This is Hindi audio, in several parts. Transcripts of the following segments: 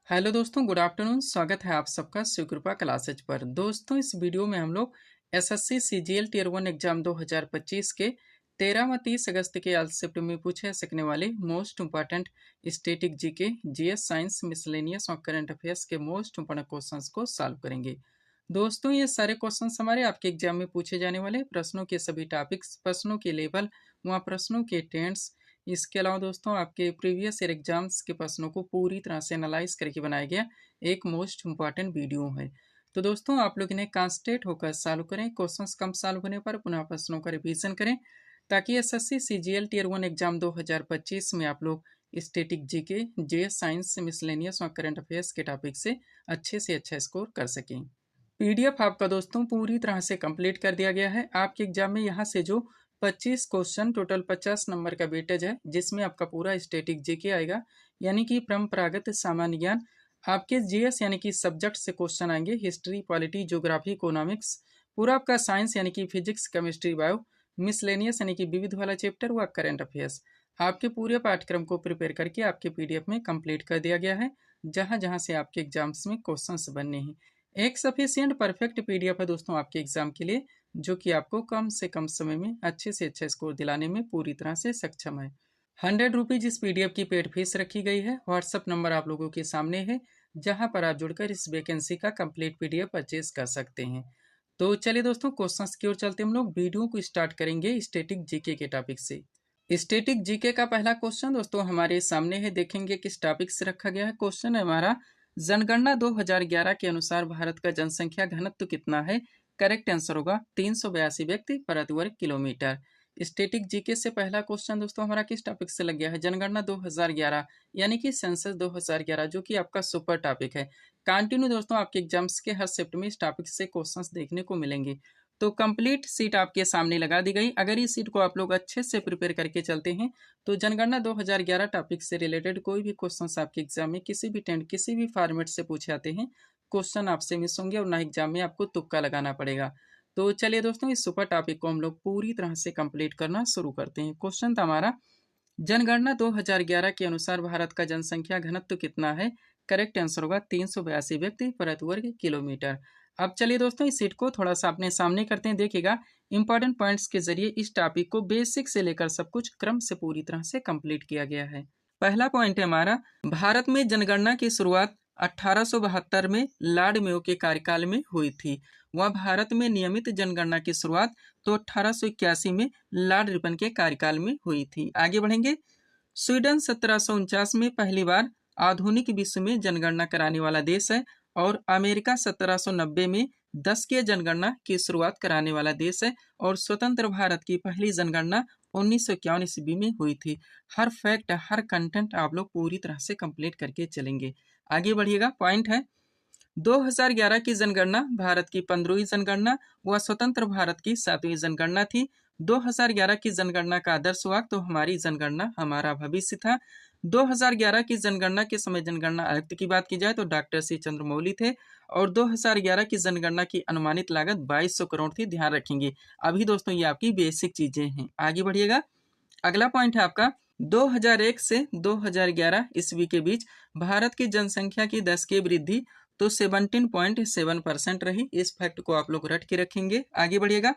हेलो दोस्तों, गुड आफ्टरनून। स्वागत है आप सबका शिवकृपा क्लासेज पर। दोस्तों, इस वीडियो में हम लोग एसएससी सीजीएल टियर 1 एग्जाम 2025 के 13 व 30 अगस्त के आज शिफ्ट में पूछे सकने वाले most important static GK, GS, science, miscellaneous और करंट अफेयर्स के मोस्ट इंपॉर्टेंट क्वेश्चंस को सॉल्व करेंगे। दोस्तों, ये सारे क्वेश्चंस हमारे आपके एग्जाम में पूछे जाने वाले प्रश्नों के सभी टॉपिक्स, प्रश्नों के लेवल व प्रश्नों के टेंस, इसके अलावा दोस्तों आपके प्रीवियस ईयर एग्जाम्स के प्रश्नों को पूरी तरह से एनालाइज करके बनाया गया एक मोस्ट इंपॉर्टेंट वीडियो है। तो दोस्तों, आप लोग इन्हें कॉन्सेंट्रेट होकर सॉल्व करें। क्वेश्चंस कम सॉल्व होने पर पुनः प्रश्नों का रिवीजन करें ताकि एसएससी सीजीएल टियर 1 एग्जाम 2025 में आप लोग static GK, JS, science, miscellaneous और करंट अफेयर्स के टॉपिक से अच्छा स्कोर कर सकें। पीडीएफ आपका दोस्तों पूरी तरह से कंप्लीट कर दिया गया है। आपके एग्जाम में यहाँ से जो 25 क्वेश्चन, टोटल 50 नंबर का वेटेज है, जिसमें आपका पूरा स्टैटिक जीके आएगा, यानी कि परंपरागत सामान्य ज्ञान। आपके जीएस यानी कि सब्जेक्ट से क्वेश्चन आएंगे, हिस्ट्री, पॉलिटी, ज्योग्राफी, इकोनॉमिक्स। पूरा आपका साइंस यानी कि फिजिक्स, केमिस्ट्री, बायो। मिसलेनियस यानी कि विविध वाला चैप्टर व करंट अफेयर्स। आपके पूरे पाठ्यक्रम को प्रिपेयर करके आपके पीडीएफ में कंप्लीट कर दिया गया है, जहां जहां से आपके एग्जाम्स में क्वेश्चंस बनने हैं। एक सफिशियंट परफेक्ट पीडीएफ है दोस्तों आपके एग्जाम के लिए, जो कि आपको कम से कम समय में अच्छे से अच्छा स्कोर दिलाने में पूरी तरह से सक्षम है। 100 रुपीज इस पीडीएफ की पेड फीस रखी गई है। व्हाट्सअप नंबर आप लोगों के सामने है, जहां पर आप जुड़कर इस वैकेंसी का कंप्लीट पीडीएफ परचेज कर सकते हैं। तो चलिए दोस्तों, क्वेश्चंस की ओर चलते हम लोग वीडियो को स्टार्ट करेंगे स्टैटिक जीके के टॉपिक से। स्टैटिक जीके का पहला क्वेश्चन दोस्तों हमारे सामने है। देखेंगे किस टॉपिक से रखा गया है। क्वेश्चन है हमारा, जनगणना 2011 के अनुसार भारत का जनसंख्या घनत्व कितना है? करेक्ट आंसर होगा 382 व्यक्ति प्रति वर्ग किलोमीटर। स्टैटिक जीके से पहला क्वेश्चन दोस्तों हमारा किस टॉपिक से लग गया है? जनगणना 2011 यानी कि सेंसस 2011, जो कि आपका सुपर टॉपिक है। कंटिन्यू दोस्तों आपके एग्जाम्स के हर शिफ्ट में इस टॉपिक से क्वेश्चंस देखने को मिलेंगे। तो कंप्लीट सीट आपके सामने लगा दी गई। अगर इस सीट को आप लोग अच्छे से प्रिपेयर करके चलते हैं तो जनगणना 2011 टॉपिक से रिलेटेड कोई भी क्वेश्चंस आपके एग्जाम में किसी भी टेंट, किसी भी फॉर्मेट से पूछे आते हैं, क्वेश्चन आपसे मिस होंगे और ना एग्जाम में आपको तुक्का लगाना पड़ेगा। तो चलिए दोस्तों, इस सुपर टॉपिक को हम लोग पूरी तरह से कंप्लीट करना शुरू करते हैं। क्वेश्चन था हमारा, जनगणना 2011 के अनुसार भारत का जनसंख्या घनत्व कितना है? करेक्ट आंसर होगा 382 व्यक्ति प्रति वर्ग किलोमीटर। अब चलिए दोस्तों, इस सीट को थोड़ा सा अपने सामने करते हैं। देखिएगा, इंपॉर्टेंट पॉइंट्स के जरिए इस टॉपिक को बेसिक से लेकर सब कुछ क्रम से पूरी तरह से कंप्लीट किया गया है। पहला पॉइंट है हमारा, भारत में जनगणना की शुरुआत 1872 में लॉर्ड मेयो के कार्यकाल में हुई थी। वह भारत में नियमित जनगणना की शुरुआत तो 1881 में लॉर्ड रिपन के कार्यकाल में हुई थी। आगे बढ़ेंगे। स्वीडन 1749 में पहली बार आधुनिक विश्व में जनगणना कराने वाला देश है और अमेरिका 1790 में 10 की जनगणना की शुरुआत कराने वाला देश है और स्वतंत्र भारत की पहली जनगणना 1951 ईस्वी में हुई थी। हर फैक्ट, हर कंटेंट आप लोग पूरी तरह से कंप्लीट करके चलेंगे। आगे बढ़िएगा। पॉइंट है, 2011 की जनगणना भारत की 15वीं जनगणना व स्वतंत्र भारत की 7वीं जनगणना थी। 2011 की जनगणना का आदर्श वाक्य तो हमारी जनगणना हमारा भविष्य था। 2011 की जनगणना के समय जनगणना आयुक्त की बात की जाए तो डॉक्टर सी चंद्रमौली थे और 2011 की जनगणना की अनुमानित लागत 2200 करोड़ थी। ध्यान रखेंगे। अभी दोस्तों ये आपकी बेसिक चीजें हैं। आगे बढ़िएगा। अगला पॉइंट है आपका, 2001 से 2011 ईस्वी के बीच भारत की जनसंख्या की 10 की वृद्धि तो 17.7% रही। इस फैक्ट को आप लोग रट के रखेंगे। आगे बढ़िएगा।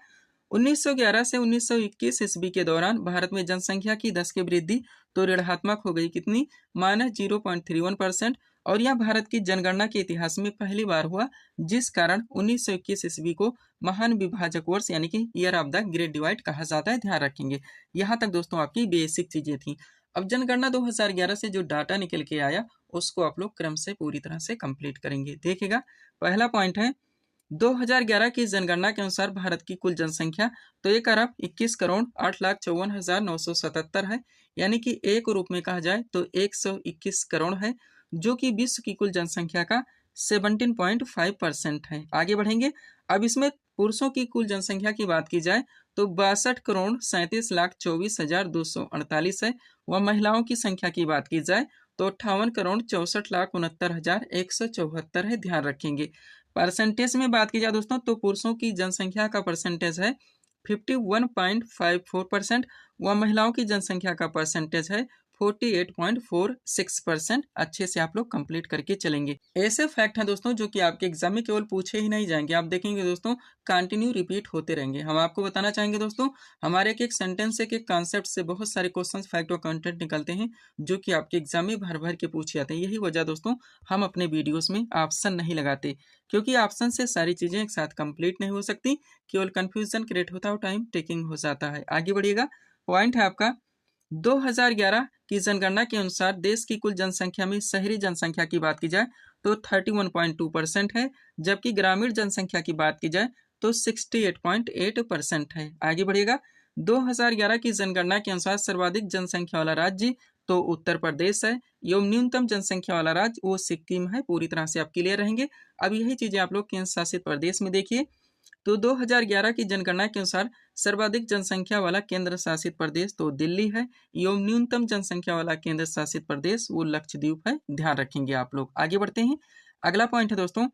1911 से 1921 ईस्वी के दौरान भारत में जनसंख्या की 10 की वृद्धि तो ऋणात्मक हो गई। कितनी? -0.31%। और यह भारत की जनगणना के इतिहास में पहली बार हुआ, जिस कारण 1921 ईस्वी को महान विभाजक वर्ष यानी कि year of the great divide कहा जाता है। ध्यान रखेंगे। यहाँ तक दोस्तों आपकी बेसिक चीजें थी। अब जनगणना 2011 से जो डाटा निकल के आया उसको आप लोग क्रम से पूरी तरह से कंप्लीट करेंगे। देखिएगा, पहला पॉइंट है, 2011 की जनगणना के अनुसार भारत की कुल जनसंख्या तो 1,21,08,54,977 है, यानी कि एक रूप में कहा जाए तो 121 करोड़ है, जो कि विश्व की कुल जनसंख्या का 17.5% है। आगे बढ़ेंगे। अब इसमें पुरुषों की कुल जनसंख्या की बात की जाए तो 62,37,24,248 है। व महिलाओं की संख्या की बात की जाए तो 58,64,69,174 है। ध्यान रखेंगे। परसेंटेज में बात की जाए दोस्तों तो पुरुषों की जनसंख्या का परसेंटेज है 51.54% व महिलाओं की जनसंख्या का परसेंटेज है 48.46%। अच्छे से आप लोग कंप्लीट करके चलेंगे। ऐसे फैक्ट हैं दोस्तों जो कि आपके एग्जाम में केवल पूछे ही नहीं जाएंगे, आप देखेंगे दोस्तों कंटिन्यू रिपीट होते रहेंगे। हम आपको बताना चाहेंगे दोस्तों, हमारे एक सेंटेंस से, एक कॉन्सेप्ट से बहुत सारे क्वेश्चन, फैक्ट और कंटेंट निकलते हैं जो कि आपके एग्जाम में भर भर के पूछे जाते हैं। यही वजह दोस्तों हम अपने वीडियोस में ऑप्शन नहीं लगाते, क्योंकि ऑप्शन से सारी चीजें एक साथ कंप्लीट नहीं हो सकती, केवल कंफ्यूजन क्रिएट होता है और टाइम टेकिंग हो जाता है। आगे बढ़िएगा। पॉइंट है आपका 2011 की जनगणना के अनुसार देश की कुल जनसंख्या में शहरी जनसंख्या की बात की जाए तो 31.2% है, जबकि ग्रामीण जनसंख्या की बात की जाए तो 68.8% है। आगे बढ़िएगा। 2011 की जनगणना के अनुसार सर्वाधिक जनसंख्या वाला राज्य तो उत्तर प्रदेश है, एवं न्यूनतम जनसंख्या वाला राज्य वो सिक्किम है। पूरी तरह से आप क्लियर रहेंगे। अब यही चीजें आप लोग केंद्र शासित प्रदेश में देखिए। तो 2011 की जनगणना के अनुसार सर्वाधिक जनसंख्या वाला केंद्र शासित प्रदेश तो दिल्ली है, एवं न्यूनतम जनसंख्या वाला केंद्र शासित प्रदेश वो लक्षद्वीप है। ध्यान रखेंगे आप लोग। आगे बढ़ते हैं। अगला पॉइंट है दोस्तों,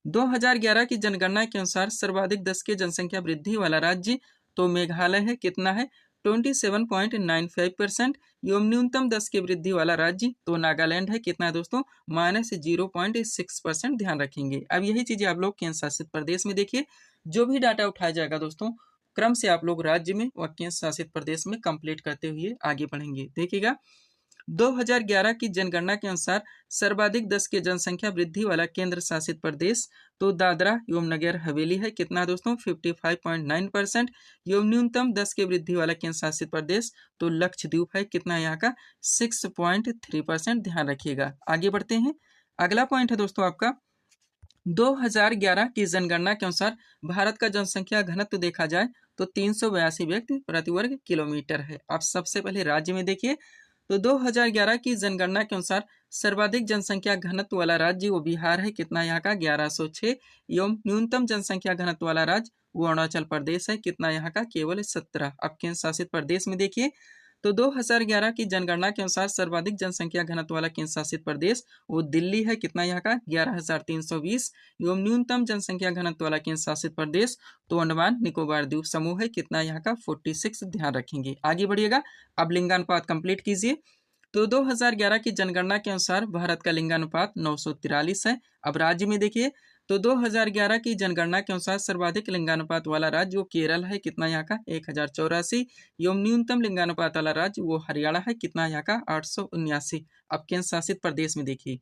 2011 की जनगणना के अनुसार सर्वाधिक 10 के जनसंख्या वृद्धि वाला राज्य तो मेघालय है। कितना है? 27.95%। एवं न्यूनतम 10 के वृद्धि वाला राज्य तो नागालैंड है। कितना है दोस्तों? -0.6%। ध्यान रखेंगे। अब यही चीजें आप लोग केंद्र शासित प्रदेश में देखिए। जो भी डाटा उठाया जाएगा दोस्तों, क्रम से आप लोग राज्य में और केंद्र शासित प्रदेश में कंप्लीट करते हुए आगे बढ़ेंगे। देखिएगा। 2011 की जनगणना के अनुसार सर्वाधिक 10 के जनसंख्या वृद्धि वाला केंद्र शासित प्रदेश तो दादरा एवं नगर हवेली है। कितना दोस्तों? 55.9%। एवं न्यूनतम 10 के वृद्धि वाला केंद्र शासित प्रदेश तो लक्षद्वीप है। कितना यहाँ का? 6.3%। ध्यान रखिएगा। आगे बढ़ते हैं। अगला पॉइंट है दोस्तों आपका 2011 की जनगणना के अनुसार भारत का जनसंख्या घनत्व देखा जाए तो 382 व्यक्ति प्रति वर्ग किलोमीटर है। आप सबसे पहले राज्य में देखिए। तो 2011 की जनगणना के अनुसार सर्वाधिक जनसंख्या घनत्व वाला राज्य वो बिहार है। कितना यहाँ का? 1106। एवं न्यूनतम जनसंख्या घनत्व वाला राज्य वो अरुणाचल प्रदेश है। कितना यहाँ का? केवल 17। अब केंद्र शासित प्रदेश में देखिए। तो 2011 की जनगणना के अनुसार सर्वाधिक जनसंख्या घनत्व वाला केंद्र शासित प्रदेश वो दिल्ली है। कितना यहाँ का? 11,320। एवं न्यूनतम जनसंख्या घनत्व वाला केंद्र शासित प्रदेश तो अंडमान निकोबार द्वीप समूह है। कितना यहाँ का? 46। ध्यान रखेंगे। आगे बढ़िएगा। अब लिंगानुपात कंप्लीट कीजिए। तो 2011 की जनगणना के अनुसार भारत का लिंगानुपात 943 है। अब राज्य में देखिए। तो 2011 की जनगणना के अनुसार सर्वाधिक लिंगानुपात वाला राज्य वो केरल है। कितना यहाँ का? 1084। एवं न्यूनतम लिंगानुपात वाला राज्य वो हरियाणा है। कितना यहाँ का? 879। अब केंद्र शासित प्रदेश में देखिए।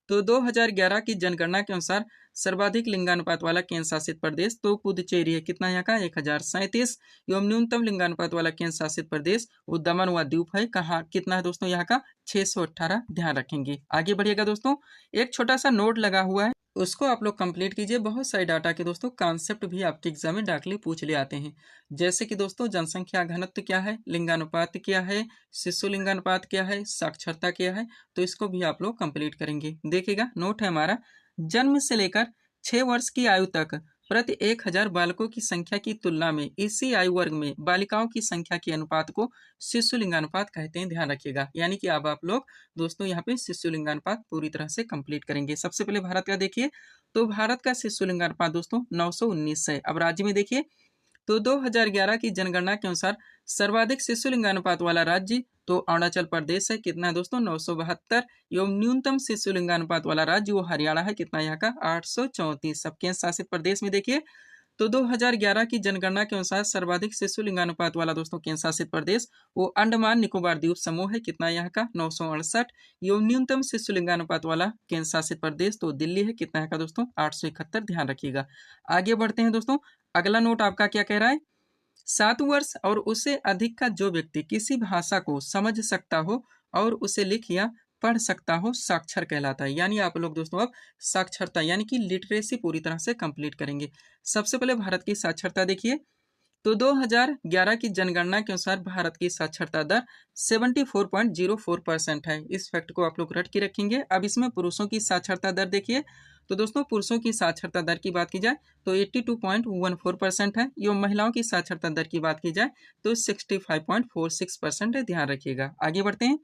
तो 2011 की जनगणना के अनुसार सर्वाधिक लिंगानुपात वाला केंद्र शासित प्रदेश तो पुदुचेरी है। कितना यहाँ का? 1037। एवं न्यूनतम लिंगानुपात वाला केंद्र शासित प्रदेश वो दमन व दीव है। कहाँ? कितना है दोस्तों यहाँ का? 618। ध्यान रखेंगे। आगे बढ़िएगा दोस्तों। एक छोटा सा नोट लगा हुआ है, उसको आप लोग कंप्लीट कीजिए। बहुत सारे डाटा के दोस्तों कॉन्सेप्ट भी आपके एग्जाम में डायरेक्टली पूछ ले आते हैं। जैसे कि दोस्तों जनसंख्या घनत्व क्या है, लिंगानुपात क्या है, शिशु लिंगानुपात क्या है, साक्षरता क्या है, तो इसको भी आप लोग कंप्लीट करेंगे। देखिएगा। नोट है हमारा, जन्म से लेकर 6 वर्ष की आयु तक प्रति 1000 बालकों की संख्या की तुलना में इसी आयु वर्ग में बालिकाओं की संख्या के अनुपात को शिशु लिंगानुपात कहते हैं। ध्यान रखिएगा। यानी कि अब आप लोग दोस्तों यहाँ पे शिशु लिंगानुपात पूरी तरह से कंप्लीट करेंगे। सबसे पहले भारत का देखिए। तो भारत का शिशु लिंगानुपात दोस्तों 919 है। अब राज्य में देखिए। तो 2011 की जनगणना के अनुसार सर्वाधिक शिशु लिंगानुपात वाला राज्य तो अरुणाचल प्रदेश है। कितना है दोस्तों? 972। एवं न्यूनतम शिशु लिंगानुपात वाला राज्य वो हरियाणा है। कितना यहाँ का? 834। सब केंद्र शासित प्रदेश में देखिए। तो 2011 की जनगणना के अनुसार सर्वाधिक शिशु लिंगानुपात वाला दोस्तों केंद्र शासित प्रदेश वो अंडमान निकोबार द्वीप समूह है। कितना यहाँ का? 968। एवं न्यूनतम शिशु लिंगानुपात वाला केंद्र शासित प्रदेश तो दिल्ली है। कितना यहाँ का दोस्तों? 871। ध्यान रखिएगा। आगे बढ़ते हैं दोस्तों। अगला नोट आपका क्या कह रहा है? 7 वर्ष और उससे अधिक का जो व्यक्ति किसी भाषा को समझ सकता हो और उसे लिख या पढ़ सकता हो साक्षर कहलाता है। यानी आप लोग दोस्तों अब साक्षरता यानी कि लिटरेसी पूरी तरह से कंप्लीट करेंगे। सबसे पहले भारत की साक्षरता देखिए। तो 2011 की जनगणना के अनुसार भारत की साक्षरता दर 74.04% है। इस फैक्ट को आप लोग रट के रखेंगे। अब इसमें पुरुषों की साक्षरता दर देखिए। तो दोस्तों पुरुषों की साक्षरता दर की बात की जाए तो 82.14% है। एवं महिलाओं की साक्षरता दर की बात की जाए तो 65.46% है। ध्यान रखिएगा। आगे बढ़ते हैं।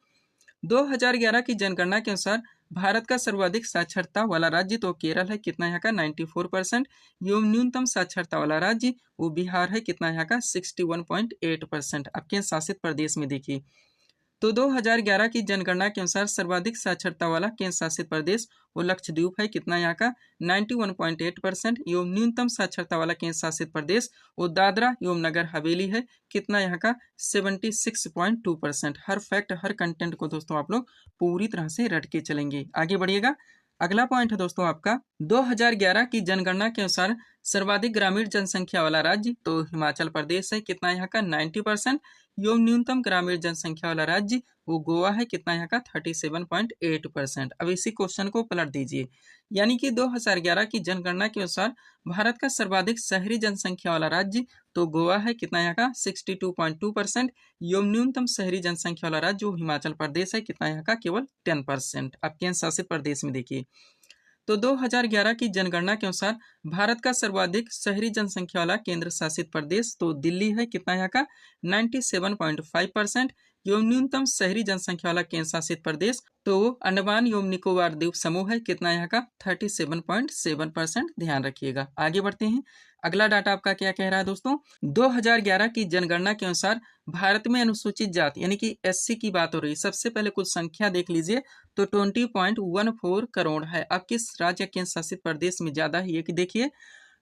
2011 की जनगणना के अनुसार भारत का सर्वाधिक साक्षरता वाला राज्य तो केरल है। कितना यहाँ का? 94%। एवं न्यूनतम साक्षरता वाला राज्य वो बिहार है। कितना यहाँ का? 61.8%। अब केंद्र शासित प्रदेश में देखिए। तो 2011 की जनगणना के अनुसार सर्वाधिक साक्षरता वाला केंद्र शासित प्रदेश वो लक्षद्वीप है, कितना यहाँ का 91.8%। एवं न्यूनतम साक्षरता वाला केंद्र शासित प्रदेश वो दादरा एवं नगर हवेली है, कितना यहाँ का 76.2%। हर फैक्ट हर कंटेंट को दोस्तों आप लोग पूरी तरह से रट के चलेंगे। आगे बढ़िएगा। अगला पॉइंट है दोस्तों आपका 2011 की जनगणना के अनुसार सर्वाधिक ग्रामीण जनसंख्या वाला राज्य तो हिमाचल प्रदेश है, कितना यहाँ का 90%। एवं न्यूनतम ग्रामीण जनसंख्या वाला राज्य वो गोवा है, कितना यहाँ का 37.8%। अब इसी क्वेश्चन को पलट दीजिए, यानी कि 2011 की जनगणना के अनुसार भारत का सर्वाधिक शहरी जनसंख्या वाला राज्य तो गोवा है, कितना यहाँ का 62.2%। एवं न्यूनतम शहरी जनसंख्या वाला राज्य वो हिमाचल प्रदेश है, कितना यहाँ का केवल 10%। अब केंद्र शासित प्रदेश में देखिए, तो 2011 की जनगणना के अनुसार भारत का सर्वाधिक शहरी जनसंख्या वाला केंद्र शासित प्रदेश तो दिल्ली है, कितना यहाँ का 97.5%। एवं न्यूनतम शहरी जनसंख्या वाला केंद्र शासित प्रदेश तो अंडमान एवं निकोबार द्वीप समूह है, कितना यहाँ का 37.7%। ध्यान रखिएगा। आगे बढ़ते हैं। अगला डाटा आपका क्या कह रहा है दोस्तों, 2011 की जनगणना के अनुसार भारत में अनुसूचित जाति यानी कि एससी की बात हो रही। सबसे पहले कुल संख्या देख लीजिए, तो 20.14 करोड़ है। अब किस राज्य केंद्र शासित प्रदेश में ज्यादा है ये कि देखिए,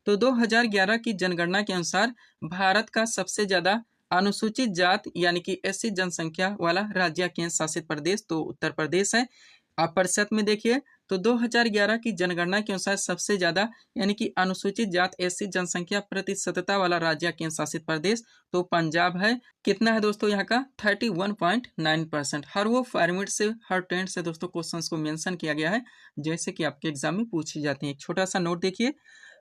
तो 2011 की जनगणना के अनुसार भारत का सबसे ज्यादा अनुसूचित जात यानी कि एससी जनसंख्या वाला राज्य केंद्र शासित प्रदेश तो उत्तर प्रदेश है। आप प्रतिशत में देखिए, तो 2011 की जनगणना के अनुसार सबसे ज्यादा यानी कि अनुसूचित जात एससी जनसंख्या प्रतिशतता वाला राज्य केंद्र शासित प्रदेश तो पंजाब है, कितना है दोस्तों यहाँ का 31.9%। हर वो फॉर्मेट से हर ट्रेंड से दोस्तों क्वेश्चंस को मेंशन किया गया है जैसे कि आपके एग्जाम में पूछी जाती है। एक छोटा सा नोट देखिए,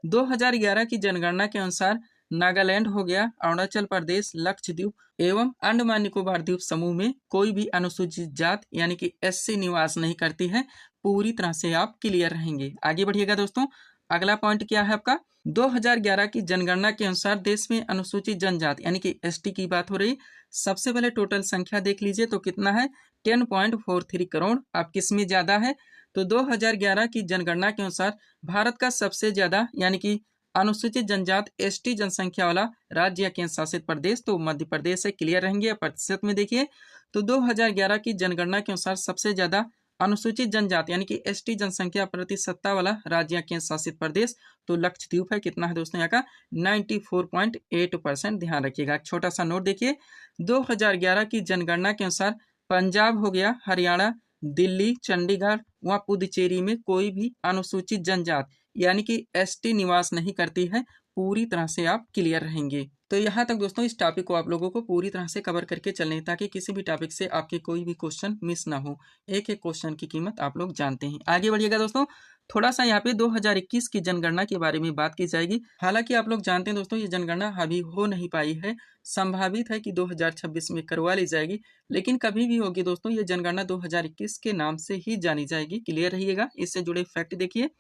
2011 की जनगणना के अनुसार नागालैंड हो गया, अरुणाचल प्रदेश, लक्षद्वीप एवं अंडमान निकोबार द्वीप समूह में कोई भी अनुसूचित जात यानी कि एससी निवास नहीं करती है। पूरी तरह से आप क्लियर रहेंगे। आगे बढ़िएगा दोस्तों। अगला पॉइंट क्या है आपका, 2011 की जनगणना के अनुसार देश में अनुसूचित जनजाति यानी कि एसटी की बात हो रही। सबसे पहले टोटल संख्या देख लीजिए, तो कितना है 10.43 करोड़। अब किस में ज्यादा है, तो 2011 की जनगणना के अनुसार भारत का सबसे ज्यादा यानी कि अनुसूचित जनजाति एसटी जनसंख्या वाला राज्य या केंद्र शासित प्रदेश तो मध्य प्रदेश है। क्लियर रहेंगे। प्रतिशत में देखिए, तो 2011 की जनगणना के अनुसार सबसे ज्यादा अनुसूचित जनजाति यानी कि एसटी जनसंख्या प्रतिशतता वाला राज्य या केंद्र शासित प्रदेश तो लक्षद्वीप है, कितना है दोस्तों यहाँ का 94.8%। ध्यान रखिएगा। छोटा सा नोट देखिए, 2011 की जनगणना के अनुसार पंजाब हो गया, हरियाणा, दिल्ली, चंडीगढ़ व पुदुचेरी में कोई भी अनुसूचित जनजाति यानी कि एसटी निवास नहीं करती है। पूरी तरह से आप क्लियर रहेंगे। तो यहाँ तक दोस्तों इस टॉपिक को आप लोगों को पूरी तरह से कवर करके चलने ताकि किसी भी टॉपिक से आपके कोई भी क्वेश्चन मिस ना हो। एक एक क्वेश्चन की कीमत आप लोग जानते हैं। आगे बढ़िएगा दोस्तों। थोड़ा सा यहाँ पे 2021 की जनगणना के बारे में बात की जाएगी। हालांकि आप लोग जानते हैं दोस्तों ये जनगणना अभी हो नहीं पाई है, संभावित है कि 2026 में करवा ली जाएगी, लेकिन कभी भी होगी दोस्तों ये जनगणना 2021 के नाम से ही जानी जाएगी। क्लियर रहिएगा। इससे जुड़े फैक्ट देखिए,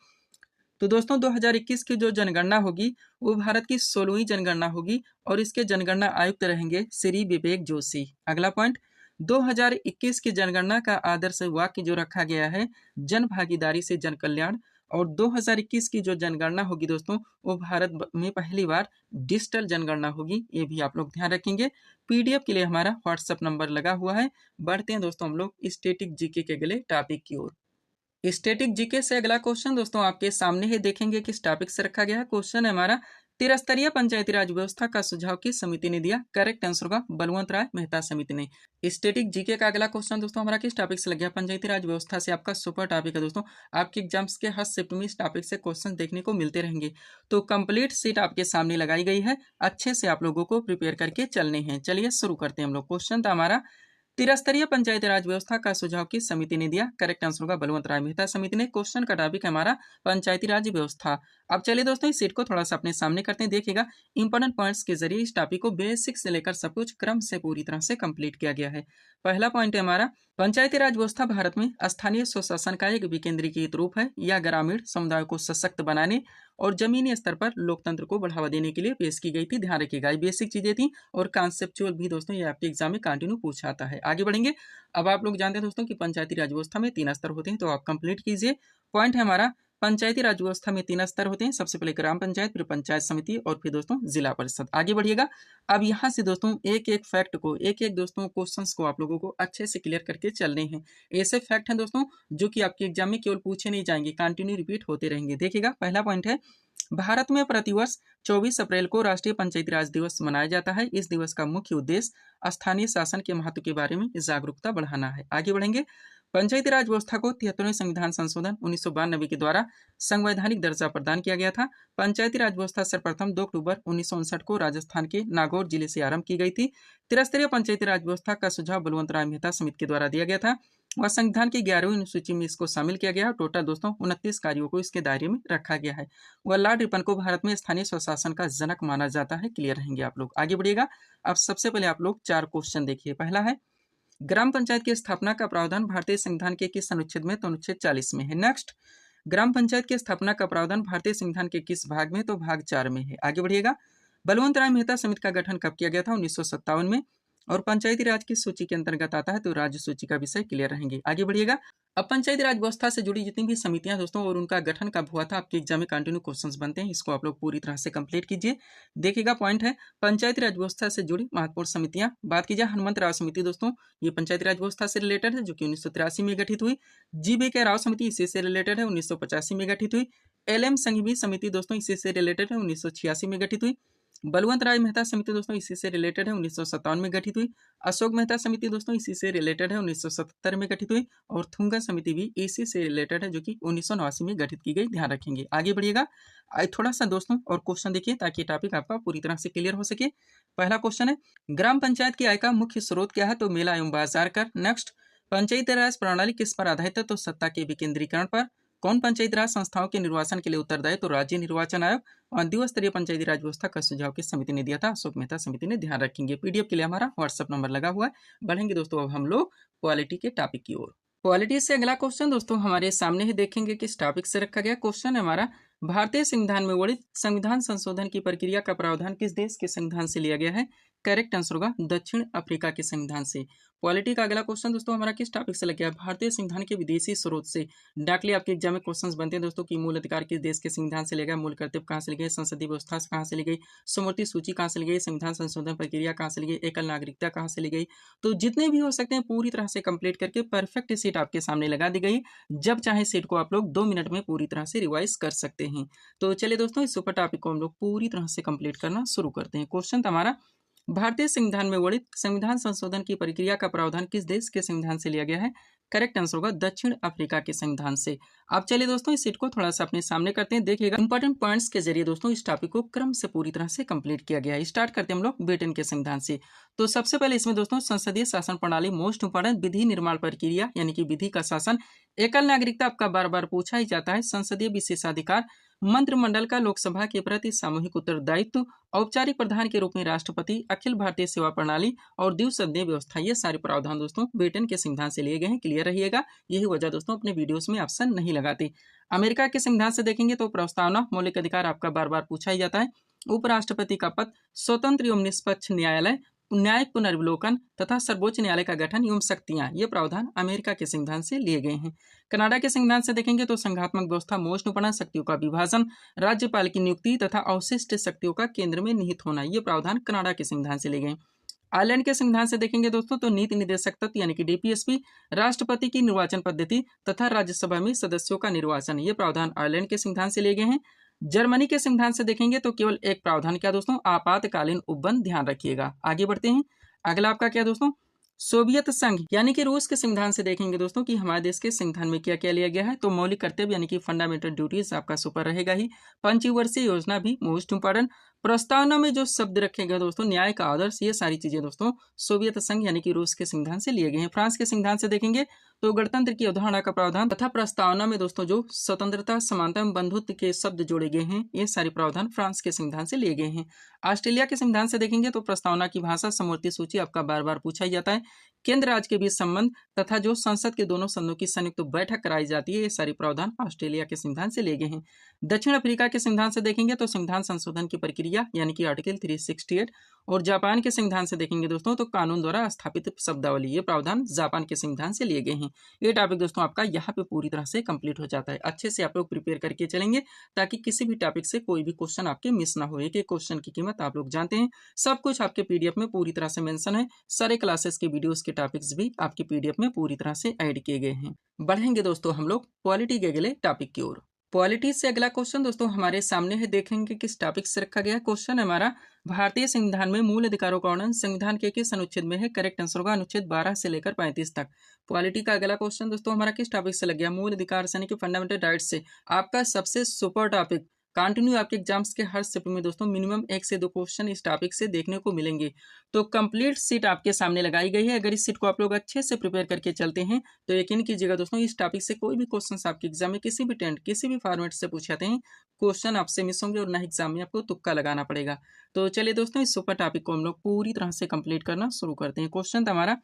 तो दोस्तों 2021 की जो जनगणना होगी वो भारत की 16वीं जनगणना होगी और इसके जनगणना आयुक्त रहेंगे श्री विवेक जोशी। अगला पॉइंट, 2021 की जनगणना का आदर्श वाक्य जो रखा गया है, जन भागीदारी से जन कल्याण। और 2021 की जो जनगणना होगी दोस्तों वो भारत में पहली बार डिजिटल जनगणना होगी। ये भी आप लोग ध्यान रखेंगे। पीडीएफ के लिए हमारा व्हाट्सएप नंबर लगा हुआ है। बढ़ते हैं दोस्तों हम लोग स्टैटिक जीके के अगले टॉपिक की ओर। स्टैटिक जीके से अगला क्वेश्चन दोस्तों आपके सामने ही देखेंगे किस टॉपिक से रखा गया है। क्वेश्चन है हमारा, त्रिस्तरीय पंचायती राज व्यवस्था का सुझाव किस समिति ने दिया। करेक्ट आंसर होगा बलवंत राय मेहता समिति ने। स्टैटिक जीके का अगला क्वेश्चन दोस्तों हमारा किस टॉपिक से लग गया, पंचायती राज व्यवस्था से। आपका सुपर टॉपिक है दोस्तों। आपके एग्जाम्स के हर शिफ्ट में इस टॉपिक से क्वेश्चन देखने को मिलते रहेंगे। तो कंप्लीट सीट आपके सामने लगाई गई है, अच्छे से आप लोगों को प्रिपेयर करके चलने हैं। चलिए शुरू करते हैं हम लोग। क्वेश्चन था हमारा, त्रिस्तरीय पंचायती राज व्यवस्था का सुझाव किस समिति ने दिया। करेक्ट आंसर होगा बलवंत राय मेहता समिति ने। क्वेश्चन का टॉपिक है हमारा पंचायती राज व्यवस्था। अब चलिए दोस्तों इस सीट को थोड़ा सा अपने सामने करते हैं। देखिएगा इंपॉर्टेंट पॉइंट्स के जरिए इस टॉपिक को बेसिक से लेकर सब कुछ क्रम से पूरी तरह से कंप्लीट किया गया है। पहला पॉइंट है हमारा, पंचायती राज व्यवस्था भारत में स्थानीय स्वशासन का एक विकेंद्रीकृत रूप है। यह ग्रामीण समुदाय को सशक्त बनाने और जमीनी स्तर पर लोकतंत्र को बढ़ावा देने के लिए पेश की गई थी। ध्यान रखिएगा ये बेसिक चीजें थी और कॉन्सेप्चुअल भी दोस्तों ये आपके एग्जाम में कंटिन्यू पूछा आता है। आगे बढ़ेंगे। अब आप लोग जानते हैं दोस्तों कि पंचायती राज व्यवस्था में 3 स्तर होते हैं, तो आप कंप्लीट कीजिए। पॉइंट है हमारा, पंचायती राज व्यवस्था में 3 स्तर होते हैं। सबसे पहले ग्राम पंचायत, फिर पंचायत समिति और फिर दोस्तों जिला परिषद। आगे बढ़िएगा। अब यहाँ से दोस्तों एक एक फैक्ट को, एक एक दोस्तों क्वेश्चंस को आप लोगों को अच्छे से क्लियर करके चलने हैं। ऐसे फैक्ट हैं दोस्तों जो कि आपके एग्जाम में केवल पूछे नहीं जाएंगे, कंटिन्यू रिपीट होते रहेंगे। देखिएगा, पहला पॉइंट है, भारत में प्रतिवर्ष 24 अप्रैल को राष्ट्रीय पंचायती राज दिवस मनाया जाता है। इस दिवस का मुख्य उद्देश्य स्थानीय शासन के महत्व के बारे में जागरूकता बढ़ाना है। आगे बढ़ेंगे। पंचायती राज व्यवस्था को 73वें संविधान संशोधन 1992 के द्वारा संवैधानिक दर्जा प्रदान किया गया था। पंचायती राज व्यवस्था सर्वप्रथम 2 अक्टूबर 1959 को राजस्थान के नागौर जिले से आरंभ की गई थी। त्रिस्तरीय पंचायती राज व्यवस्था का सुझाव बलवंत राय मेहता समिति के द्वारा दिया गया था और संविधान की 11वीं अनुसूची में इसको शामिल किया गया। टोटल दोस्तों 29 कार्यों को इसके दायरे में रखा गया है। वह लॉर्ड रिपन को भारत में स्थानीय स्वशासन का जनक माना जाता है। क्लियर रहेंगे आप लोग। आगे बढ़िएगा। अब सबसे पहले आप लोग 4 क्वेश्चन देखिए। पहला है, ग्राम पंचायत की स्थापना का प्रावधान भारतीय संविधान के किस अनुच्छेद में? तो अनुच्छेद 40 में है। नेक्स्ट, ग्राम पंचायत की स्थापना का प्रावधान भारतीय संविधान के किस भाग में? तो भाग 4 में है। आगे बढ़िएगा। बलवंत राय मेहता समिति का गठन कब किया गया था? 1957 में। और पंचायती राज किस सूची के अंतर्गत आता है? तो राज्य सूची का विषय। क्लियर रहेंगे। आगे बढ़िएगा। अब पंचायती राज व्यवस्था से जुड़ी जितनी भी समितियां दोस्तों और उनका गठन कब हुआ था, आपके एग्जाम में कंटिन्यू क्वेश्चंस बनते हैं, इसको आप लोग पूरी तरह से कंप्लीट कीजिए। देखिएगा, पॉइंट है, पंचायती राज व्यवस्था से जुड़ी महत्वपूर्ण समितियां। बात की जाए हनुमंत राव समिति दोस्तों, ये पंचायती राज व्यवस्था से रिलेटेड है, जो कि 1983 में गठित हुई। GBK राव समिति इसी से रिलेटेड है, 1985 में गठित हुई। LM संघवी समिति दोस्तों इसी से रिलेटेड है, 1986 में गठित हुई। बलवंत राय मेहता समिति दोस्तों इसी से रिलेटेड है, 1957 में गठित हुई। अशोक मेहता समिति दोस्तों इसी से रिलेटेड है, 1977 में गठित हुई। और थुंगा समिति भी इसी से रिलेटेड है, जो कि 1989 में गठित की गई। ध्यान रखेंगे। आगे बढ़िएगा। थोड़ा सा दोस्तों और क्वेश्चन देखिए ताकि टॉपिक आपका पूरी तरह से क्लियर हो सके। पहला क्वेश्चन है, ग्राम पंचायत की आय का मुख्य स्रोत क्या है? तो मेला एवं बाजार कर। नेक्स्ट, पंचायती राज प्रणाली किस पर आधारित है? तो सत्ता के विकेंद्रीकरण पर। कौन पंचायती राज संस्थाओं के निर्वाचन के लिए उत्तरदायी? तो राज्य निर्वाचन आयोग। और द्विस्तरीय पंचायती राज व्यवस्था का सुझाव किस समिति ने दिया था? अशोक मेहता समिति ने। ध्यान रखेंगे। PDF के लिए हमारा व्हाट्सएप नंबर लगा हुआ है। बढ़ेंगे दोस्तों अब हम लोग क्वालिटी के टॉपिक की ओर। क्वालिटी से अगला क्वेश्चन दोस्तों हमारे सामने ही देखेंगे किस टॉपिक से रखा गया। क्वेश्चन है हमारा, भारतीय संविधान में वर्णित संविधान संशोधन की प्रक्रिया का प्रावधान किस देश के संविधान से लिया गया है? करेक्ट आंसर होगा दक्षिण अफ्रीका के संविधान से। क्वालिटी का अगला क्वेश्चन दोस्तों हमारा किस टॉपिक से लग गया? भारतीय संविधान के विदेशी स्रोत से। डायरेक्टली आपके एग्जाम में क्वेश्चंस बनते हैं दोस्तों कि मूल अधिकार किस देश के संविधान से लिया गया, मूल कर्तव्य कहाँ से ली गई, संसदीय व्यवस्था कहाँ से ली गई, समवर्ती सूची कहाँ से ली गई, संविधान संशोधन प्रक्रिया कहाँ से ली गई, एकल नागरिकता कहाँ से ली गई। तो जितने भी हो सकते हैं पूरी तरह से कंप्लीट करके परफेक्ट सीट आपके सामने लगा दी गई। जब चाहे सीट को आप लोग 2 मिनट में पूरी तरह से रिवाइज कर सकते हैं। तो चलिए दोस्तों इस सुपर टॉपिक को हम लोग पूरी तरह से कंप्लीट करना शुरू करते हैं। क्वेश्चन हमारा, भारतीय संविधान में वर्णित संविधान संशोधन की प्रक्रिया का प्रावधान किस देश के संविधान से लिया गया है? करेक्ट आंसर होगा दक्षिण अफ्रीका के संविधान से। अब चलिए दोस्तों इस सीट को थोड़ा सा अपने सामने करते हैं। देखिएगा, इंपॉर्टेंट पॉइंट्स के जरिए दोस्तों इस टॉपिक को क्रम से पूरी तरह से कंप्लीट किया गया है। स्टार्ट करते हैं हम लोग ब्रिटेन के संविधान से। तो सबसे पहले इसमें दोस्तों संसदीय शासन प्रणाली मोस्ट इंपॉर्टेंट, विधि निर्माण प्रक्रिया यानी कि विधि का शासन, एकल नागरिकता आपका बार बार पूछा ही जाता है, संसदीय विशेषाधिकार, मंत्रिमंडल का लोकसभा के प्रति सामूहिक उत्तरदायित्व, औपचारिक प्रधान के रूप में राष्ट्रपति, अखिल भारतीय सेवा प्रणाली और द्विसदनीय व्यवस्था, ये सारे प्रावधान दोस्तों ब्रिटेन के संविधान से लिए गए हैं। क्लियर रहिएगा। यही वजह दोस्तों अपने वीडियोस में ऑप्शन नहीं लगाते। अमेरिका के संविधान से देखेंगे तो प्रस्तावना, मौलिक अधिकार आपका बार बार पूछा ही जाता है, उपराष्ट्रपति का पद, स्वतंत्र एवं निष्पक्ष न्यायालय, न्यायिक पुनर्विलोकन तथा सर्वोच्च न्यायालय का गठन एवं शक्तियां, ये प्रावधान अमेरिका के संविधान से लिए गए हैं। कनाडा के संविधान से देखेंगे तो संघात्मक व्यवस्था, मोस्ट इंपॉर्टेंट, शक्तियों का विभाजन, राज्यपाल की नियुक्ति तथा अवशिष्ट शक्तियों का केंद्र में निहित होना, ये प्रावधान कनाडा के संविधान से लिए गए। आयरलैंड के संविधान से देखेंगे दोस्तों तो नीति निदेशक तत्व यानी कि DPSP, राष्ट्रपति की निर्वाचन पद्धति तथा राज्यसभा में सदस्यों का निर्वाचन, ये प्रावधान आयरलैंड के संविधान से लिए गए हैं। जर्मनी के संविधान से देखेंगे तो केवल एक प्रावधान क्या दोस्तों, आपातकालीन उपबंध। ध्यान रखिएगा। आगे बढ़ते हैं। अगला आपका क्या दोस्तों, सोवियत संघ यानी कि रूस के संविधान से देखेंगे दोस्तों कि हमारे देश के संविधान में क्या क्या लिया गया है। तो मौलिक कर्तव्य यानी कि फंडामेंटल ड्यूटीज आपका सुपर रहेगा ही, पंचवर्षीय योजना भी मोस्ट इंपॉर्टेंट, प्रस्तावना में जो शब्द रखे गए दोस्तों, न्याय का आदर्श, ये सारी चीजें दोस्तों सोवियत संघ यानी कि रूस के संविधान से लिए गए हैं। फ्रांस के संविधान से देखेंगे तो गणतंत्र की अवधारणा का प्रावधान तथा प्रस्तावना में दोस्तों जो स्वतंत्रता, समानता एवं बंधुत्व के शब्द जोड़े गए हैं, ये सारे प्रावधान फ्रांस के संविधान से लिए गए हैं। ऑस्ट्रेलिया के संविधान से देखेंगे तो प्रस्तावना की भाषा, समवर्ती सूची आपका बार बार पूछा ही जाता है, केंद्र राज्य के बीच संबंध तथा जो संसद के दोनों सदनों की संयुक्त बैठक कराई जाती है, ये सारी प्रावधान ऑस्ट्रेलिया के संविधान से लिए गए हैं। दक्षिण अफ्रीका के संविधान से देखेंगे तो संविधान संशोधन की प्रक्रिया यानी कि आर्टिकल 368, और जापान के संविधान से देखेंगे दोस्तों तो कानून द्वारा स्थापित शब्दावली, ये प्रावधान जापान के संविधान से लिए गए हैं। ये टॉपिक दोस्तों आपका यहाँ पे पूरी तरह से कंप्लीट हो जाता है। अच्छे से आप लोग प्रिपेयर करके चलेंगे ताकि किसी भी टॉपिक से कोई भी क्वेश्चन आपके मिस ना हो। एक एक क्वेश्चन की कीमत आप लोग जानते हैं, सब कुछ आपके पीडीएफ में पूरी तरह से मेंशन है। सारे क्लासेस के वीडियोस के टॉपिक्स भी आपके पीडीएफ में पूरी तरह से ऐड किए गए हैं। बढ़ेंगे दोस्तों हम लोग पॉलिटी के अगले टॉपिक की ओर। पॉलिटी से अगला क्वेश्चन दोस्तों हमारे सामने है, देखेंगे किस टॉपिक से रखा गया है। क्वेश्चन है हमारा, भारतीय संविधान में मूल अधिकारों का वर्णन संविधान के किस अनुच्छेद में है। करेक्ट आंसर होगा अनुच्छेद 12 से लेकर 35 तक। पॉलिटी का अगला क्वेश्चन दोस्तों हमारा किस टॉपिक से लग गया, मूल अधिकार यानी कि फंडामेंटल राइट्स से। आपका सबसे सुपर टॉपिक, कंटिन्यू आपके एग्जाम्स के हर शिफ्ट में दोस्तों मिनिमम 1 से 2 क्वेश्चन इस टॉपिक से देखने को मिलेंगे। तो कंप्लीट सीट आपके सामने लगाई गई है। अगर इस सीट को आप लोग अच्छे से प्रिपेयर करके चलते हैं तो यकीन कीजिएगा दोस्तों इस टॉपिक से कोई भी क्वेश्चन आपके एग्जाम में किसी भी टेंट किसी भी फॉर्मेट से पूछे जाते हैं, क्वेश्चन आपसे मिस होंगे और ना एग्जाम में आपको तुक्का लगाना पड़ेगा। तो चलिए दोस्तों इस सुपर टॉपिक को हम लोग पूरी तरह से कंप्लीट करना शुरू करते हैं। क्वेश्चन था हमारा,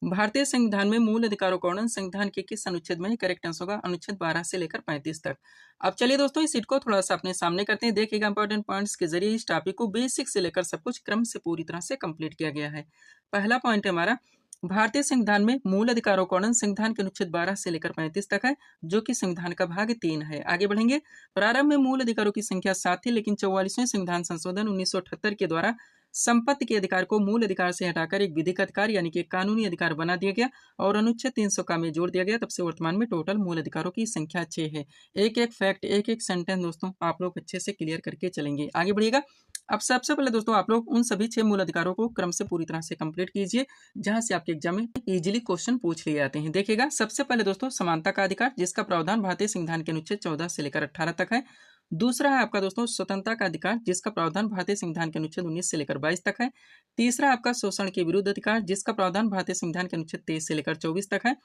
भारतीय संविधान में मूल अधिकारों का वर्णन संविधान के किस अनुच्छेद में है। करेक्ट आंसर होगा अनुच्छेद 12 से लेकर 35 तक। अब चलिए दोस्तों इस सीट को थोड़ा सा अपने सामने करते हैं। देखिएगा इंपॉर्टेंट पॉइंट्स के जरिए इस टॉपिक को बेसिक से लेकर सब कुछ क्रम से पूरी तरह से कंप्लीट किया गया है। पहला पॉइंट है हमारा, भारतीय संविधान में मूल अधिकारों का वर्णन संविधान के अनुच्छेद 12 से लेकर 35 तक है, जो कि संविधान का भाग 3 है। आगे बढ़ेंगे। प्रारंभ में मूल अधिकारों की संख्या 7 थी, लेकिन 44वें संविधान संशोधन 1978 के द्वारा संपत्ति के अधिकार को मूल अधिकार से हटाकर एक विधिक अधिकार यानी कि कानूनी अधिकार बना दिया गया और अनुच्छेद 300 का में जोड़ दिया गया। तब से वर्तमान में टोटल मूल अधिकारों की संख्या 6 है। एक एक फैक्ट, एक एक सेंटेंस दोस्तों आप लोग अच्छे से क्लियर करके चलेंगे। आगे बढ़िएगा। अब सबसे पहले दोस्तों आप लोग उन सभी 6 मूल अधिकारों को क्रम से पूरी तरह से कंप्लीट कीजिए जहां से आपके एग्जाम में इजीली क्वेश्चन पूछ लिए जाते हैं। देखिएगा सबसे पहले दोस्तों समानता का अधिकार, जिसका प्रावधान भारतीय संविधान के अनुच्छेद 14 से लेकर 18 तक है। दूसरा है आपका दोस्तों स्वतंत्रता का अधिकार, जिसका प्रावधान भारतीय संविधान के अनुच्छेद 19 से लेकर 22 तक है। तीसरा आपका शोषण के विरुद्ध अधिकार, जिसका प्रावधान भारतीय संविधान के अनुच्छेद 23 से लेकर 24 तक है।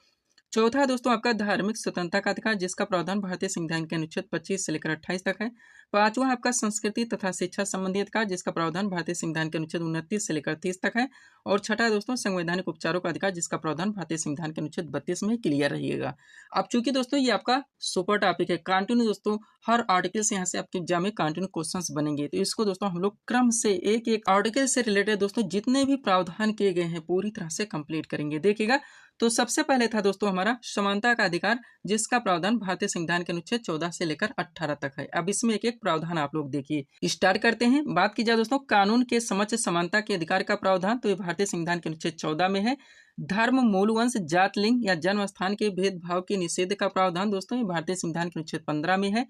चौथा दोस्तों आपका धार्मिक स्वतंत्रता का अधिकार, जिसका प्रावधान भारतीय संविधान के अनुच्छेद 25 से लेकर 28 तक है। पांचवा आपका संस्कृति तथा शिक्षा संबंधी अधिकार, जिसका प्रावधान भारतीय संविधान के अनुच्छेद 29 से लेकर 30 तक है। और छठा दोस्तों संवैधानिक उपचारों का अधिकार, जिसका प्रावधान भारतीय संविधान के अनुच्छेद 32 में क्लियर रहिएगा। अब चूंकि दोस्तों ये आपका सुपर टॉपिक है, कंटिन्यू दोस्तों हर आर्टिकल से यहाँ से आपके एग्जाम में कंटिन्यू क्वेश्चंस बनेंगे, तो इसको दोस्तों हम लोग क्रम से एक एक आर्टिकल से रिलेटेड दोस्तों जितने भी प्रावधान किए गए हैं पूरी तरह से कंप्लीट करेंगे। देखिएगा तो सबसे पहले था दोस्तों हमारा समानता का अधिकार, जिसका प्रावधान भारतीय संविधान के अनुच्छेद 14 से लेकर 18 तक है। अब इसमें एक एक प्रावधान आप लोग देखिए। स्टार्ट करते हैं। बात की जाए दोस्तों कानून के समक्ष समानता के अधिकार का प्रावधान, तो ये भारतीय संविधान के अनुच्छेद 14 में है। धर्म, मूल वंश, जात, लिंग या जन्म स्थान के भेदभाव के निषेध का प्रावधान दोस्तों ये भारतीय संविधान के अनुच्छेद 15 में है।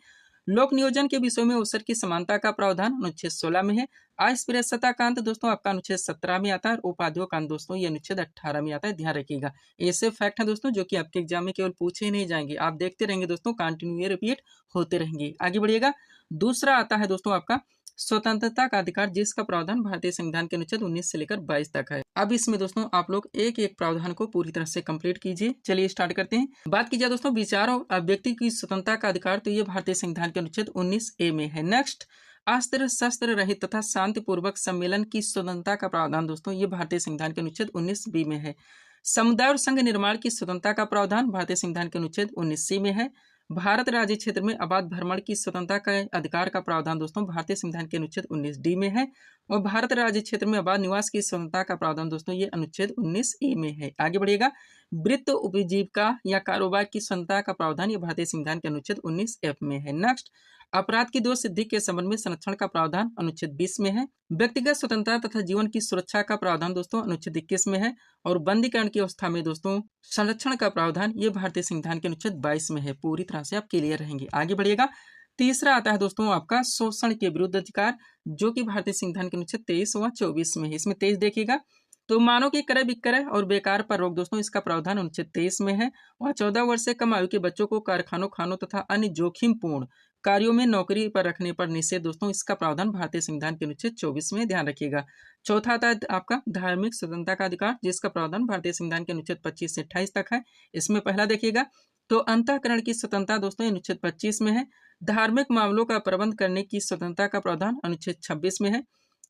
लोक नियोजन के विषयों में अवसर की समानता का प्रावधान अनुच्छेद 16 में है। अस्पृश्यता कांत दोस्तों आपका अनुच्छेद 17 में आता है और उपाधियों कांत दोस्तों ये अनुच्छेद 18 में आता है। ध्यान रखिएगा, ऐसे फैक्ट हैं दोस्तों जो कि आपके एग्जाम में केवल पूछे ही नहीं जाएंगे, आप देखते रहेंगे दोस्तों, कंटिन्यू रिपीट होते रहेंगे। आगे बढ़िएगा। दूसरा आता है दोस्तों आपका स्वतंत्रता का अधिकार, जिसका प्रावधान भारतीय संविधान के अनुच्छेद 19 से लेकर 22 तक है। अब इसमें दोस्तों आप लोग एक एक प्रावधान को पूरी तरह से कंप्लीट कीजिए। चलिए स्टार्ट करते हैं। बात की जाए दोस्तों विचार और अभिव्यक्ति की स्वतंत्रता का अधिकार, तो ये भारतीय संविधान के अनुच्छेद 19A में है। नेक्स्ट, अस्त्र शस्त्र रहित तथा शांतिपूर्वक सम्मेलन की स्वतंत्रता का प्रावधान दोस्तों ये भारतीय संविधान के अनुच्छेद 19B में है। समुदाय और संघ निर्माण की स्वतंत्रता का प्रावधान भारतीय संविधान के अनुच्छेद 19C में है। भारत राज्य क्षेत्र में अबाध भ्रमण की स्वतंत्रता का अधिकार का प्रावधान दोस्तों भारतीय संविधान के अनुच्छेद 19D में है। और भारत राज्य क्षेत्र में अबाध निवास की स्वतंत्रता का प्रावधान दोस्तों ये अनुच्छेद 19A में है। आगे बढ़िएगा। वृत्त, उपजीविका या कारोबार की स्वतंत्रता का प्रावधान ये भारतीय संविधान के अनुच्छेद 19F में है। नेक्स्ट, अपराध की दोष सिद्धि के संबंध में संरक्षण का प्रावधान अनुच्छेद 20 में है। व्यक्तिगत स्वतंत्रता तथा जीवन की सुरक्षा का प्रावधान दोस्तों अनुच्छेद 21 में है। और बंदीकरण की अवस्था में दोस्तों संरक्षण का प्रावधान ये भारतीय संविधान के अनुच्छेद 22 में है। पूरी तरह से आप क्लियर रहेंगे। आगे बढ़िएगा। तीसरा आता है दोस्तों आपका शोषण के विरुद्ध अधिकार, जो कि भारतीय संविधान के अनुच्छेद 23 व 24 में है। इसमें 23 देखिएगा तो मानव की क्रय विक्रय और बेकार पर रोक दोस्तों इसका प्रावधान अनुच्छेद 23 में है। और 14 वर्ष से कम आयु के बच्चों को कारखानों, खानों तथा अन्य जोखिमपूर्ण कार्यों में नौकरी पर रखने पर निषेध दोस्तों इसका प्रावधान भारतीय संविधान के अनुच्छेद 24 में। ध्यान रखिएगा। चौथा आता है आपका धार्मिक स्वतंत्रता का अधिकार, जिसका प्रावधान भारतीय संविधान के अनुच्छेद 25 से 28 तक है। इसमें पहला देखिएगा तो अंतःकरण की स्वतंत्रता दोस्तों अनुच्छेद 25 में है। धार्मिक मामलों का प्रबंध करने की स्वतंत्रता का प्रावधान अनुच्छेद 26 में है।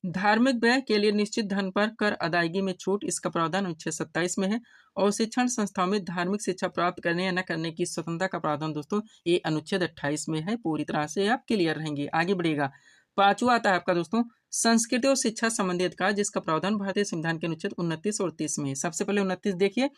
धार्मिक व्यय के लिए निश्चित धन पर कर अदायगी में छूट, इसका प्रावधान अनुच्छेद 27 में है। और शिक्षण संस्थाओं में धार्मिक शिक्षा प्राप्त करने या न करने की स्वतंत्रता का प्रावधान दोस्तों ये अनुच्छेद 28 में है। पूरी तरह से आप क्लियर रहेंगे। आगे बढ़ेगा। पांचवा आता है आपका दोस्तों संस्कृति और शिक्षा संबंधी अधिकार, जिसका प्रावधान भारतीय संविधान के अनुच्छेद 29 और 30 में है। सबसे पहले 29 देखिए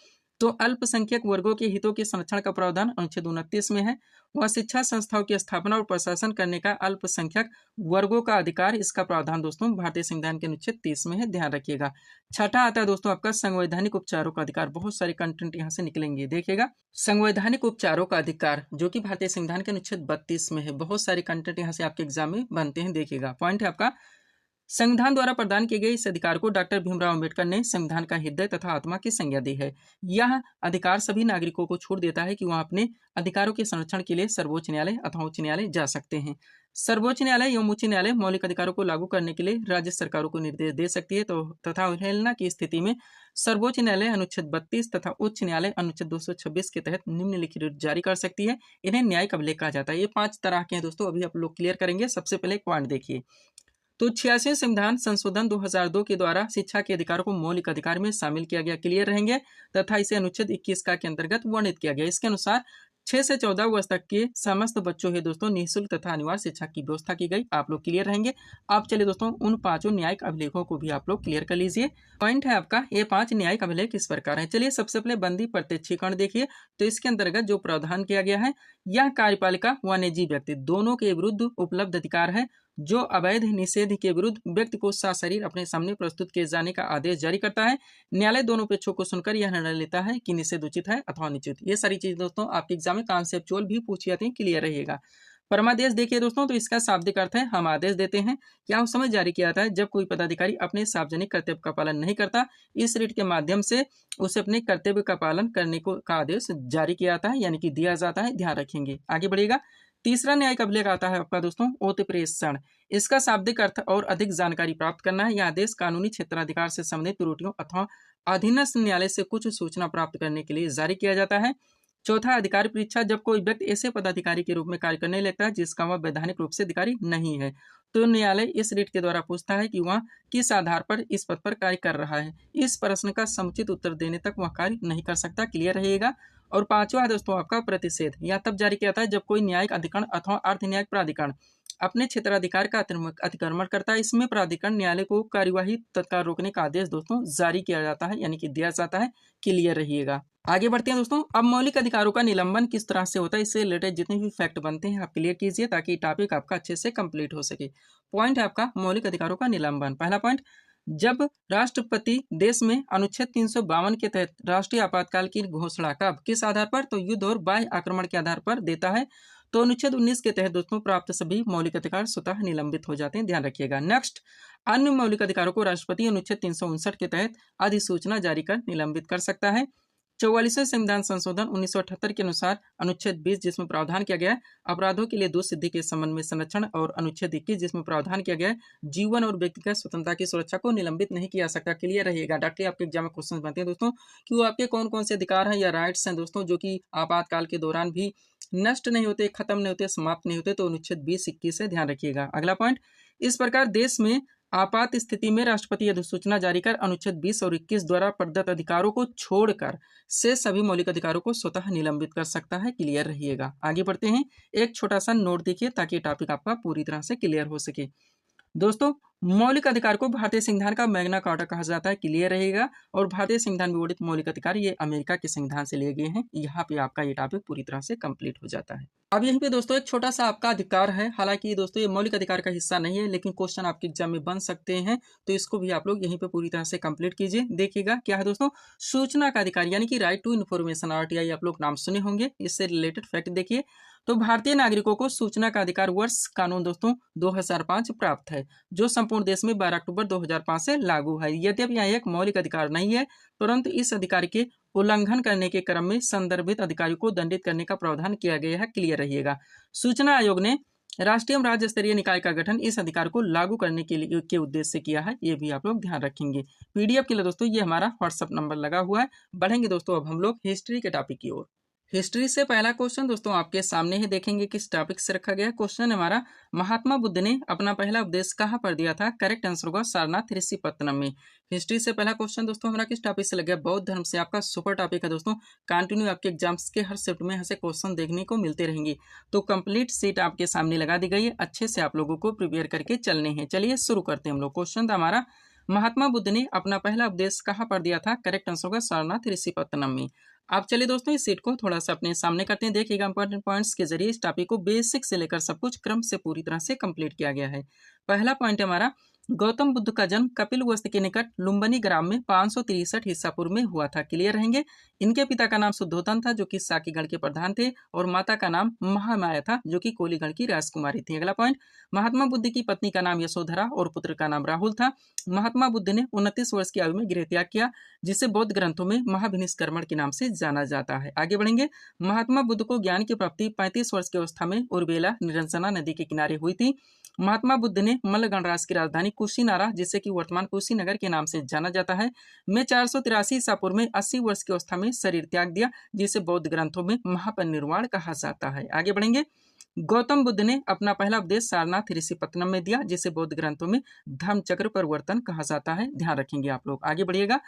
तो अल्पसंख्यक वर्गों के हितों के संरक्षण का प्रावधान अनुच्छेद 29 में है। वह शिक्षा संस्थाओं की स्थापना और प्रशासन करने का अल्पसंख्यक वर्गों का अधिकार, इसका प्रावधान दोस्तों भारतीय संविधान के अनुच्छेद 30 में है, ध्यान रखिएगा। छठा आता है दोस्तों आपका संवैधानिक उपचारों का अधिकार। बहुत सारे कंटेंट यहाँ से निकलेंगे, देखिएगा। संवैधानिक उपचारों का अधिकार जो कि भारतीय संविधान के अनुच्छेद 32 में है। बहुत सारे कंटेंट यहाँ से आपके एग्जाम में बनते हैं, देखिएगा। पॉइंट है आपका, संविधान द्वारा प्रदान किए गए इस अधिकार को डॉक्टर भीमराव अंबेडकर ने संविधान का हृदय तथा आत्मा की संज्ञा दी है। यह अधिकार सभी नागरिकों को छूट देता है कि वह अपने अधिकारों के संरक्षण के लिए सर्वोच्च न्यायालय अथवा उच्च न्यायालय जा सकते हैं। सर्वोच्च न्यायालय एवं उच्च न्यायालय मौलिक अधिकारों को लागू करने के लिए राज्य सरकारों को निर्देश दे सकती है। तो तथा अवहेलना की स्थिति में सर्वोच्च न्यायालय अनुच्छेद 32 तथा उच्च न्यायालय अनुच्छेद 226 के तहत निम्नलिखित रिट जारी कर सकती है। इन्हें न्यायिक अभिलेख कहा जाता है। ये 5 तरह के हैं दोस्तों, अभी आप लोग क्लियर करेंगे। सबसे पहले एक पॉइंट देखिए, तो 86 संविधान संशोधन 2002 के द्वारा शिक्षा के अधिकारों को मौलिक अधिकार में शामिल किया गया, क्लियर रहेंगे, तथा इसे अनुच्छेद 21 का के अंतर्गत वर्णित किया गया। इसके अनुसार 6 से 14 वर्ष तक के समस्त बच्चों के दोस्तों निःशुल्क तथा अनिवार्य शिक्षा की व्यवस्था की गई। आप लोग क्लियर रहेंगे। आप चलिए दोस्तों उन 5 न्यायिक अभिलेखों को भी आप लोग क्लियर कर लीजिए। पॉइंट है आपका, ये 5 न्यायिक अभिलेख इस प्रकार है। चलिए सबसे पहले बंदी प्रत्यक्षीकरण देखिए। तो इसके अंतर्गत जो प्रावधान किया गया है, यह कार्यपालिका व निजी व्यक्ति दोनों के विरुद्ध उपलब्ध अधिकार है जो अवैध निषेध के विरुद्ध व्यक्ति को सशरीर अपने सामने प्रस्तुत किए जाने का आदेश जारी करता है। न्यायालय दोनों पक्षों को सुनकर यह निर्णय लेता है कि निषेध उचित है अथवा अनुचित। ये सारी चीज दोस्तों आपके एग्जाम में कॉन्सेप्चुअल भी पूछी जाती है, क्लियर रहिएगा। परमादेश देखिए दोस्तों, तो इसका शाब्दिक अर्थ है हम आदेश देते हैं। क्या उस समय जारी किया जाता है जब कोई पदाधिकारी अपने सार्वजनिक कर्तव्य का पालन नहीं करता। इस रिट के माध्यम से उसे अपने कर्तव्य का पालन करने को का आदेश जारी किया जाता है, यानी कि दिया जाता है। ध्यान रखेंगे, आगे बढ़िएगा। तीसरा न्यायिक अभिलेख आता है आपका दोस्तों ओतप्रेषण। इसका शाब्दिक अर्थ और अधिक जानकारी प्राप्त करना है। यह आदेश कानूनी क्षेत्राधिकार से संबंधित त्रुटियों अथवा अधीनस्थ न्यायालय से कुछ सूचना प्राप्त करने के लिए जारी किया जाता है। चौथा, अधिकारी परीक्षा। जब कोई व्यक्ति ऐसे पदाधिकारी के रूप में कार्य करने लगता है जिसका वह वैधानिक रूप से अधिकारी नहीं है, तो न्यायालय इस रिट के द्वारा पूछता है कि वह किस आधार पर इस पद पर कार्य कर रहा है। इस प्रश्न का समुचित उत्तर देने तक वह कार्य नहीं कर सकता, क्लियर रहेगा। और पांचवा है दोस्तों आपका प्रतिषेध। यह तब जारी किया जाता है जब कोई न्यायिक अधिकरण अथवा अर्ध न्यायिक प्राधिकरण अपने क्षेत्राधिकार का अतिक्रमण करता है। इसमें प्राधिकरण न्यायालय को कार्यवाही तत्काल रोकने का आदेश दोस्तों जारी किया जाता है, यानी कि दिया जाता है, क्लियर रहिएगा। आगे बढ़ते हैं दोस्तों। अब मौलिक अधिकारों का निलंबन किस तरह से होता है, इससे रिलेटेड जितने भी फैक्ट बनते हैं आप क्लियर कीजिए ताकि टॉपिक आपका अच्छे से कंप्लीट हो सके। पॉइंट है आपका मौलिक अधिकारों का निलंबन। पहला पॉइंट, जब राष्ट्रपति देश में अनुच्छेद 352 के तहत राष्ट्रीय आपातकाल की घोषणा कब किस आधार पर, तो युद्ध और बाह्य आक्रमण के आधार पर देता है। तो अनुच्छेद 19 के तहत दोस्तों प्राप्त सभी मौलिक अधिकार स्वतः निलंबित हो जाते हैं, ध्यान रखिएगा। नेक्स्ट, अन्य मौलिक अधिकारों को राष्ट्रपति अनुच्छेद 359 के तहत अधिसूचना जारी कर निलंबित कर सकता है। 44वें संविधान संशोधन 1978 के अनुसार अनुच्छेद 20 जिसमें प्रावधान किया गया है अपराधों के लिए दोष सिद्धि के संबंध में संरक्षण, और अनुच्छेद 21 जिसमें प्रावधान किया गया है जीवन और व्यक्तिगत स्वतंत्रता की सुरक्षा को निलंबित नहीं किया सकता, क्लियर रहिएगा। डॉक्टर आपके एग्जाम में क्वेश्चन बनते हैं दोस्तों कि वो आपके कौन कौन से अधिकार हैं या राइट्स हैं दोस्तों जो कि आपातकाल के दौरान भी नष्ट नहीं होते, खत्म नहीं होते, समाप्त नहीं होते। तो अनुच्छेद 20-21 से ध्यान रखिएगा। अगला पॉइंट, इस प्रकार देश में आपात स्थिति में राष्ट्रपति अधिसूचना जारी कर अनुच्छेद 20 और 21 द्वारा प्रदत्त अधिकारों को छोड़कर से सभी मौलिक अधिकारों को स्वतः निलंबित कर सकता है, क्लियर रहिएगा। आगे बढ़ते हैं, एक छोटा सा नोट देखिए ताकि टॉपिक आपका पूरी तरह से क्लियर हो सके। दोस्तों मौलिक अधिकार को भारतीय संविधान का मैग्ना कार्टा कहा जाता है, क्लियर रहेगा। और भारतीय संविधान में वर्णित मौलिक अधिकार ये अमेरिका के संविधान से लिए गए हैं। यहाँ पे आपका ये टॉपिक पूरी तरह से कंप्लीट हो जाता है। अब यहीं पे दोस्तों एक छोटा सा आपका अधिकार है, हालांकि दोस्तों ये मौलिक अधिकार का हिस्सा नहीं है लेकिन क्वेश्चन आपके एग्जाम में बन सकते हैं, तो इसको भी आप लोग यहीं पे पूरी तरह से कंप्लीट कीजिए। देखिएगा क्या है दोस्तों, सूचना का अधिकार यानी कि राइट टू इन्फॉर्मेशन, RTI आप लोग नाम सुने होंगे। इससे रिलेटेड फैक्ट देखिए, तो भारतीय नागरिकों को सूचना का अधिकार वर्ष कानून दोस्तों 2005 प्राप्त है, जो संपूर्ण देश में 12 अक्टूबर 2005 से लागू है। यद्यपि यह एक मौलिक अधिकार नहीं है, परंतु इस अधिकार के उल्लंघन करने के क्रम में संदर्भित अधिकारी को दंडित करने का प्रावधान किया गया है, क्लियर रहिएगा। सूचना आयोग ने राष्ट्रीय एवं राज्य स्तरीय निकाय का गठन इस अधिकार को लागू करने के लिए के उद्देश्य से किया है, ये भी आप लोग ध्यान रखेंगे। PDF के लिए दोस्तों ये हमारा व्हाट्सएप नंबर लगा हुआ है। बढ़ेंगे दोस्तों अब हम लोग हिस्ट्री के टॉपिक की ओर। हिस्ट्री से पहला क्वेश्चन दोस्तों आपके सामने ही देखेंगे किस टॉपिक से रखा गया है। क्वेश्चन हमारा, महात्मा बुद्ध ने अपना पहला उपदेश कहाँ पर दिया था। करेक्ट आंसर होगा सारनाथ ऋषिपत्तनम में। हिस्ट्री से पहला क्वेश्चन दोस्तों हमारा किस टॉपिक से लग गया, बौद्ध धर्म से। आपका सुपर टॉपिक है दोस्तों, कंटिन्यू आपके एग्जाम्स के हर शिफ्ट में ऐसे क्वेश्चन देखने को मिलते रहेंगे। तो कंप्लीट सीट आपके सामने लगा दी गई है, अच्छे से आप लोगों को प्रिपेयर करके चलने हैं। चलिए शुरू करते हैं हम लोग। क्वेश्चन था हमारा, महात्मा बुद्ध ने अपना पहला उपदेश कहाँ पर दिया था। करेक्ट आंसर होगा सारनाथ ऋषिपत्तनम में। आप चलिए दोस्तों इस सीट को थोड़ा सा अपने सामने करते हैं। देखिएगा इंपॉर्टेंट पॉइंट्स के जरिए इस टॉपिक को बेसिक से लेकर सब कुछ क्रम से पूरी तरह से कंप्लीट किया गया है। पहला पॉइंट है हमारा, गौतम बुद्ध का जन्म कपिलवस्तु के निकट लुम्बिनी ग्राम में 563 ईसा पूर्व में हुआ था। क्लियर रहेंगे। इनके पिता का नाम शुद्धोधन था जो कि साकीगढ़ के प्रधान थे, और माता का नाम महामाया था जो कि कोलीगढ़ की राजकुमारी थी। अगला पॉइंट, महात्मा बुद्ध की पत्नी का नाम यशोधरा और पुत्र का नाम राहुल था। महात्मा बुद्ध ने 29 वर्ष की आयु में गृह त्याग किया, जिसे बौद्ध ग्रंथों में महाभिनिष्क्रमण के नाम से जाना जाता है। आगे बढ़ेंगे। महात्मा बुद्ध को ज्ञान की प्राप्ति 35 वर्ष की अवस्था में उर्वेला निरंजना नदी के किनारे हुई थी। महात्मा बुद्ध ने मल्ल गणराज्य की राजधानी कुशीनारा, जिसे कि वर्तमान कुशीनगर के नाम से जाना जाता है, में 483 ईसा पूर्व में 80 वर्ष की अवस्था में शरीर त्याग दिया, जिसे बौद्ध ग्रंथों में महापरिनिर्वाण कहा जाता है। आगे बढ़ेंगे। गौतम बुद्ध ने अपना पहला उपदेश सारनाथ ऋषिपत्तनम में दिया, जिसे बौद्ध ग्रंथों में धम्म चक्र परिवर्तन कहा जाता है। ध्यान रखेंगे आप लोग। आगे बढ़िएगा।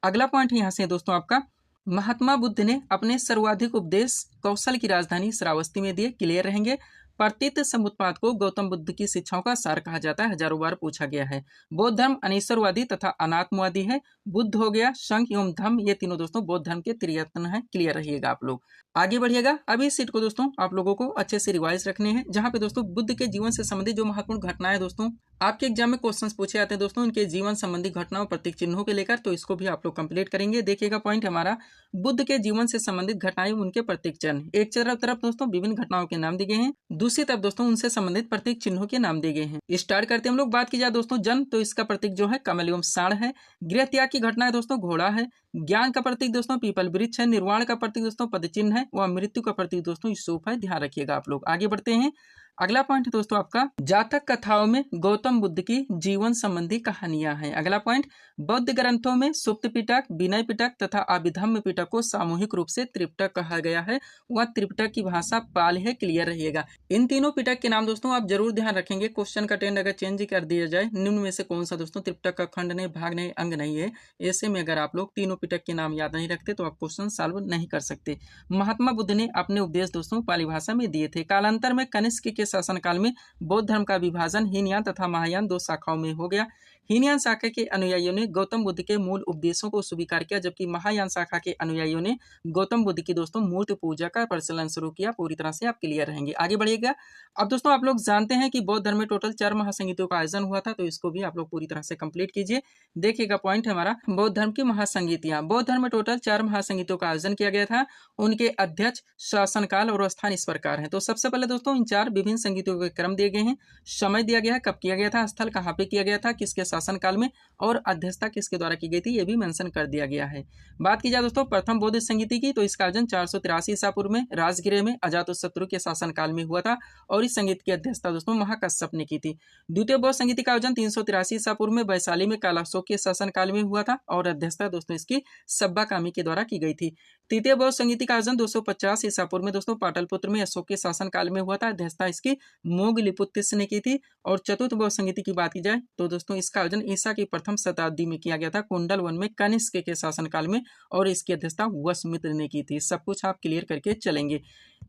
अगला पॉइंट यहाँ से दोस्तों आपका, महात्मा बुद्ध ने अपने सर्वाधिक उपदेश कौशल की राजधानी श्रावस्ती में दिए। क्लियर रहेंगे। प्रतीत समुत्पाद को गौतम बुद्ध की शिक्षाओं का सार कहा जाता है। हजारों बार पूछा गया है। बौद्ध धर्म अनीश्वरवादी तथा अनात्मवादी है। बुद्ध हो गया, शंख एवं धम्म, ये तीनों दोस्तों बौद्ध धर्म के त्रिरत्न है। क्लियर रहिएगा आप लोग। आगे बढ़िएगा। अभी इस सीट को दोस्तों आप लोगों को अच्छे से रिवाइज रखने हैं, जहां पे दोस्तों बुद्ध के जीवन से संबंधित जो महत्वपूर्ण घटनाएं दोस्तों आपके एग्जाम में क्वेश्चंस पूछे जाते हैं दोस्तों, इनके जीवन संबंधी घटनाओं प्रतीक चिन्हों के लेकर, तो इसको भी आप लोग कंप्लीट करेंगे। देखिएगा पॉइंट हमारा, बुद्ध के जीवन से संबंधित घटनाएं, उनके प्रतीक चिन्ह। एक तरफ दोस्तों विभिन्न घटनाओं के नाम दिए गए हैं, दूसरी तरफ दोस्तों उनसे संबंधित प्रतीक चिन्हों के नाम दिए गए हैं। स्टार्ट करते हैं हम लोग। बात की जाए दोस्तों जन्म, तो इसका प्रतीक जो है कमल एवं साढ़ है। गृह त्याग की घटना है दोस्तों घोड़ा है। ज्ञान का प्रतीक दोस्तों पीपल वृक्ष है। निर्वाण का प्रतीक दोस्तों पद चिन्ह है। वह मृत्यु का प्रतीक दोस्तों स्तूप है। ध्यान रखिएगा आप लोग। आगे बढ़ते हैं। अगला पॉइंट दोस्तों आपका, जातक कथाओं में गौतम बुद्ध की जीवन संबंधी कहानियां हैं। अगला पॉइंट, बौद्ध ग्रंथों में सुप्त पिटक, विनय पिटक तथा अभिधम्म पिटक को सामूहिक रूप से त्रिपिटक कहा गया है। वह त्रिपिटक की भाषा पाल है। क्लियर रहिएगा। इन तीनों पिटक के नाम दोस्तों आप जरूर ध्यान रखेंगे। क्वेश्चन का ट्रेंड अगर चेंज कर दिया जाए, निम्न में से कौन सा दोस्तों त्रिपिटक का खंड नहीं, भाग नहीं, अंग नहीं है, ऐसे में अगर आप लोग तीनों पिटक के नाम याद नहीं रखते तो आप क्वेश्चन सॉल्व नहीं कर सकते। महात्मा बुद्ध ने अपने उपदेश दोस्तों पाली भाषा में दिए थे। कालांतर में कनिष्क के शासनकाल में बौद्ध धर्म का विभाजन हीनयान तथा महायान दो शाखाओं में हो गया। हीनयान शाखा के अनुयायियों ने गौतम बुद्ध के मूल उपदेशों को स्वीकार किया, जबकि महायान शाखा के अनुयायियों ने गौतम बुद्ध की दोस्तों मूर्ति पूजा का प्रचलन शुरू किया। पूरी तरह से आप क्लियर रहेंगे। आगे बढ़िएगा। अब दोस्तों आप लोग जानते हैं कि बौद्ध धर्म में टोटल 4 महासंगीतों का आयोजन हुआ था, तो इसको भी आप लोग पूरी तरह से कंप्लीट कीजिए। देखिएगा पॉइंट हमारा, बौद्ध धर्म की महासंगीतियां। बौद्ध धर्म में टोटल 4 महासंगीतों का आयोजन किया गया था। उनके अध्यक्ष, शासनकाल और स्थान इस प्रकार है। तो सबसे पहले दोस्तों इन 4 विभिन्न संगीतों के क्रम दिए गए हैं। समय दिया गया है, कब किया गया था, स्थल कहाँ पे किया गया था, किसके शासनकाल में, और अध्यक्षता किसके द्वारा की गई थी, ये भी मेंशन कर दिया गया है। बात की जाए दोस्तों प्रथम बौद्ध संगीति की, तो इसका आयोजन 483 ईसा पूर्व में राजगृह में अजातशत्रु के शासनकाल में हुआ था, और इस संगीत की अध्यक्षता दोस्तों महाकश्यप ने की थी। द्वितीय बौद्ध संगीति का आयोजन 383 ईसा पूर्व में वैशाली में कालाशोक के शासनकाल में हुआ था, और अध्यक्षता दोस्तों इसकी सब्बा कामी के द्वारा की गई थी। तृतीय बौद्ध संगीति का आयोजन 250 ईसा पूर्व में दोस्तों पाटलिपुत्र में अशोक के शासनकाल में हुआ था। अध्यक्षता इसकी मोगलिपुत्तिस ने की थी। और चतुर्थ बौद्ध संगीति की बात की जाए तो दोस्तों इसका आयोजन ईसा की प्रथम शताब्दी में किया गया था, कुंडल वन में कनिष्क के शासनकाल में, और इसकी अध्यक्षता वसुमित्र ने की थी। सब कुछ आप क्लियर करके चलेंगे।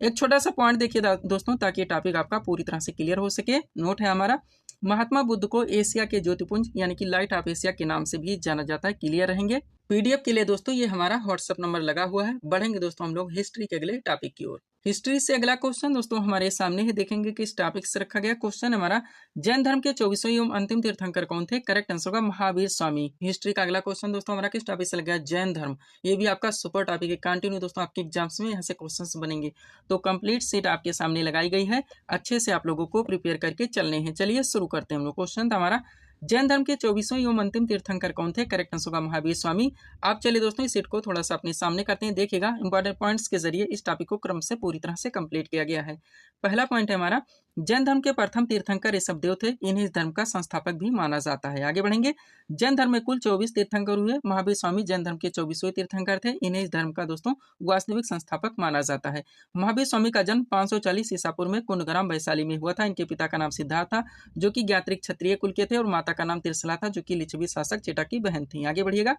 एक छोटा सा पॉइंट देखिए दोस्तों, ताकि ये टॉपिक आपका पूरी तरह से क्लियर हो सके। नोट है हमारा, महात्मा बुद्ध को एशिया के ज्योतिपुंज यानी कि लाइट ऑफ एशिया के नाम से भी जाना जाता है। क्लियर रहेंगे। पीडीएफ के लिए दोस्तों ये हमारा व्हाट्सएप नंबर लगा हुआ है। बढ़ेंगे दोस्तों हम लोग हिस्ट्री के अगले टॉपिक की ओर। हिस्ट्री से अगला क्वेश्चन दोस्तों हमारे सामने है, देखेंगे किस टॉपिक से रखा गया। क्वेश्चन हमारा, जैन धर्म के 24वें एवं अंतिम तीर्थंकर कौन थे? करेक्ट आंसर होगा महावीर स्वामी। हिस्ट्री का अगला क्वेश्चन दोस्तों हमारा किस टॉपिक से लग गया? जैन धर्म। ये भी आपका सुपर टॉपिक है, कंटिन्यू दोस्तों आपके एग्जाम्स में यहाँ से क्वेश्चन बनेंगे। तो कंप्लीट सीट आपके सामने लगाई गई है, अच्छे से आप लोगों को प्रिपेयर करके चलने हैं। चलिए शुरू करते हैं हम लोग। क्वेश्चन था हमारा, जैन धर्म के 24वें एवं अंतिम तीर्थंकर कौन थे? करेक्ट आंसर होगा महावीर स्वामी। आप चलिए दोस्तों इस सीट को थोड़ा सा अपने सामने करते हैं। देखिएगा इंपॉर्टेंट पॉइंट्स के जरिए इस टॉपिक को क्रम से पूरी तरह से कंप्लीट किया गया है। पहला पॉइंट है हमारा, जैन धर्म के प्रथम तीर्थंकर ऋषभदेव थे। इन्हें इस धर्म का संस्थापक भी माना जाता है। आगे बढ़ेंगे। जैन धर्म में कुल 24 तीर्थंकर हुए। महावीर स्वामी जैन धर्म के 24वें तीर्थंकर थे। इन्हें इस धर्म का दोस्तों वास्तविक संस्थापक माना जाता है। महावीर स्वामी का जन्म 540 ईसा पूर्व में कुंडग्राम वैशाली में हुआ था। इनके पिता का नाम सिद्धार्थ था, जो कि ज्ञात्रिक क्षत्रिय कुल के थे, और माता माता का नाम त्रिशला था, जो कि लिच्छवी शासक चेटा की बहन थी। आगे बढ़िएगा।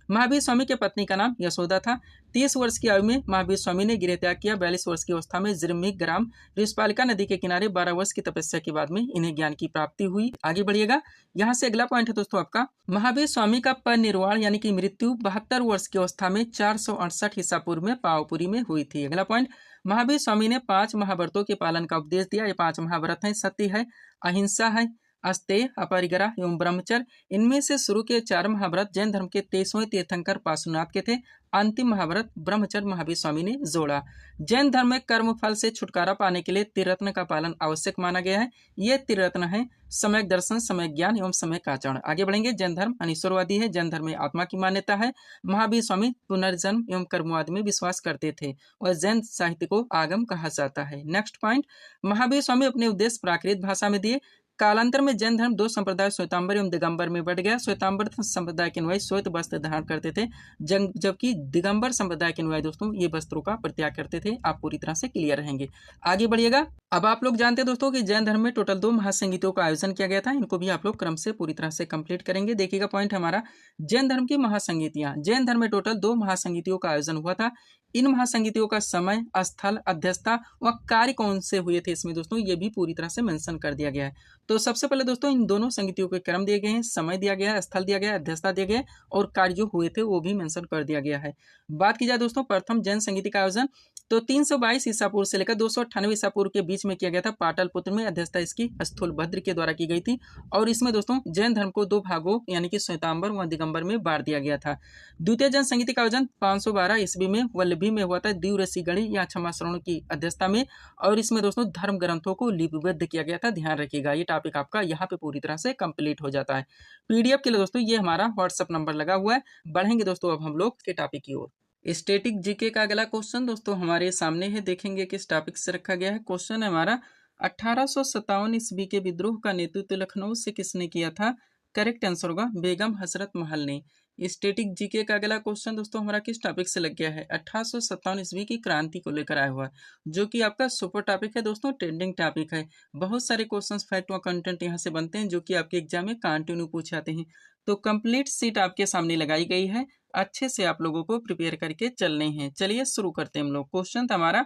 महावीर स्वामी के पत्नी का नाम यशोदा था। 30 वर्ष की आयु में महावीर स्वामी ने गृह त्याग किया। 42 वर्ष की अवस्था में जिरमिक ग्राम रिस्पालिका नदी के किनारे 12 वर्ष की तपस्या के बाद में इन्हें ज्ञान की प्राप्ति हुई। आगे बढ़िएगा। यहाँ से अगला पॉइंट है दोस्तों आपका, महावीर स्वामी का परिनिर्वाण यानी कि मृत्यु 72 वर्ष की अवस्था में 468 ईसा पूर्व में पावापुरी में हुई थी। अगला पॉइंट, महावीर स्वामी ने 5 महाव्रतों के पालन का उपदेश दिया। ये 5 महाव्रत हैं, सत्य है, अहिंसा है, अस्तेय, अपरिग्रह एवं ब्रह्मचर्य। इनमें से शुरू के 4 महाव्रत जैन धर्म के 23वें तीर्थंकर पार्श्वनाथ के थे। अंतिम महाव्रत ब्रह्मचर्य महावीर स्वामी ने जोड़ा। जैन धर्म में कर्म फल से छुटकारा पाने के लिए त्रिरत्न का पालन आवश्यक माना गया है। ये त्रिरत्न है सम्यक दर्शन, सम्यक ज्ञान एवं सम्यक आचरण। आगे बढ़ेंगे। जैन धर्म अनिश्वरवादी है। जैन धर्म में आत्मा की मान्यता है। महावीर स्वामी पुनर्जन्म एवं कर्मवाद में विश्वास करते थे और जैन साहित्य को आगम कहा जाता है। नेक्स्ट पॉइंट, महावीर स्वामी अपने उपदेश प्राकृत भाषा में दिए। कालांतर में जैन धर्म 2 संप्रदाय श्वेतांबर एवं दिगंबर में बढ़ गया। श्वेतांबर संप्रदाय के अनुयायी श्वेत वस्त्र धारण करते थे, जबकि दिगंबर संप्रदाय के अनुयायी दोस्तों ये वस्त्रों का परित्याग करते थे। आप पूरी तरह से क्लियर रहेंगे। आगे बढ़िएगा। अब आप लोग जानते हैं दोस्तों कि जैन धर्म में टोटल 2 महासंगीतियों का आयोजन किया गया था। इनको भी आप लोग क्रम से पूरी तरह से कंप्लीट करेंगे। देखिएगा पॉइंट हमारा, जैन धर्म की महासंगीतियां। जैन धर्म में टोटल 2 महासंगीतियों का आयोजन हुआ था। इन महासंगीतियों का समय, स्थल, अध्यक्षता व कार्य कौन से हुए थे इसमें दोस्तों ये भी पूरी तरह से मेंशन कर दिया गया है। तो सबसे पहले दोस्तों इन दोनों संगीतियों के क्रम दिए गए हैं, समय दिया गया है, स्थल दिया गया है, अध्यक्षता दिया गया है और कार्य जो हुए थे वो भी मेंशन कर दिया गया है। बात की जाए दोस्तों प्रथम जैन संगीति का आयोजन तो 322 ईसा पूर्व से लेकर 298 ईसा पूर्व के बीच में किया गया था। पाटलिपुत्र में अध्यक्षता इसकी स्थूलभद्र के द्वारा की गई थी और इसमें दोस्तों जैन धर्म को 2 भागों यानी कि श्वेतांबर व दिगंबर में बांट दिया गया था। द्वितीय जैन संगीति का आयोजन 512 ईस्वी में वल्लभी में हुआ था, दिव्य ऋषि गणी या क्षमा श्रवण की अध्यक्षता में, और इसमें दोस्तों धर्म ग्रंथों को लिपिबद्ध किया गया था। ध्यान रखिएगा, ये टॉपिक आपका यहाँ पे पूरी तरह से कंप्लीट हो जाता है। पीडीएफ के लिए दोस्तों ये हमारा व्हाट्सएप नंबर लगा हुआ है। बढ़ेंगे दोस्तों अब हम लोग के टॉपिक की ओर। स्टैटिक जीके का अगला क्वेश्चन दोस्तों हमारे सामने है। देखेंगे किस टॉपिक से रखा गया है। क्वेश्चन है हमारा, 1857 ईस्वी के विद्रोह का नेतृत्व लखनऊ से किसने किया था? करेक्ट आंसर होगा बेगम हजरत महल ने। स्टैटिक जीके का अगला क्वेश्चन दोस्तों हमारा किस टॉपिक से लग गया है? 1857 ईस्वी की क्रांति को लेकर आया हुआ है, जो कि आपका सुपर टॉपिक है दोस्तों, ट्रेंडिंग टॉपिक है। बहुत सारे क्वेश्चंस, फैक्ट व कंटेंट यहाँ से बनते हैं जो कि आपके एग्जाम में कंटिन्यू पूछे जाते हैं। तो कंप्लीट सीट आपके सामने लगाई गई है, अच्छे से आप लोगों को प्रिपेयर करके चलने हैं। चलिए शुरू करते हैं हम लोग। क्वेश्चन था हमारा,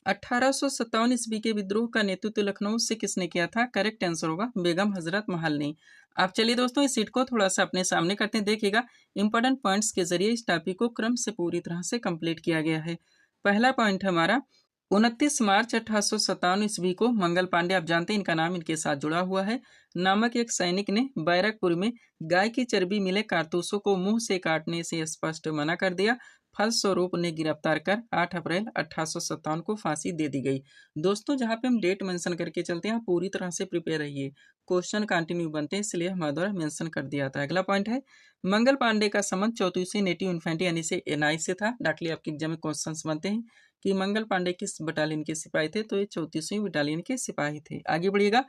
1857 ईस्वी के विद्रोह का नेतृत्व लखनऊ से किसने किया था? करेक्ट आंसर होगा बेगम हजरत महल ने। आप चलिए दोस्तों इस सीट को थोड़ा सा अपने सामने करते हैं। देखिएगा इंपॉर्टेंट पॉइंट्स के जरिए इस टॉपिक को क्रम से पूरी तरह से कंप्लीट किया गया है। पहला पॉइंट है हमारा, 29 मार्च 1857 ईस्वी को मंगल पांडे, आप जानते हैं इनका नाम इनके साथ जुड़ा हुआ है, नामक एक सैनिक ने बैरकपुर में गाय की चर्बी मिले कारतूसों को मुंह से काटने से स्पष्ट मना कर दिया। फलस्वरूप उन्हें गिरफ्तार कर 8 अप्रैल 1857 को फांसी दे दी गई। दोस्तों जहां पे हम डेट मेंशन करके चलते हैं, पूरी तरह से प्रिपेयर रहिए। क्वेश्चन कंटिन्यू बनते हैं, इसलिए हमारे द्वारा मेंशन कर दिया था। अगला पॉइंट है, मंगल पांडे का संबंध 34वीं नेटिव इन्फेंट्री यानी से एनआई से था। डाकली आपके एग्जाम में क्वेश्चन बनते हैं कि मंगल पांडे किस बटालियन के सिपाही थे, तो ये 34वीं बटालियन के सिपाही थे। आगे बढ़िएगा।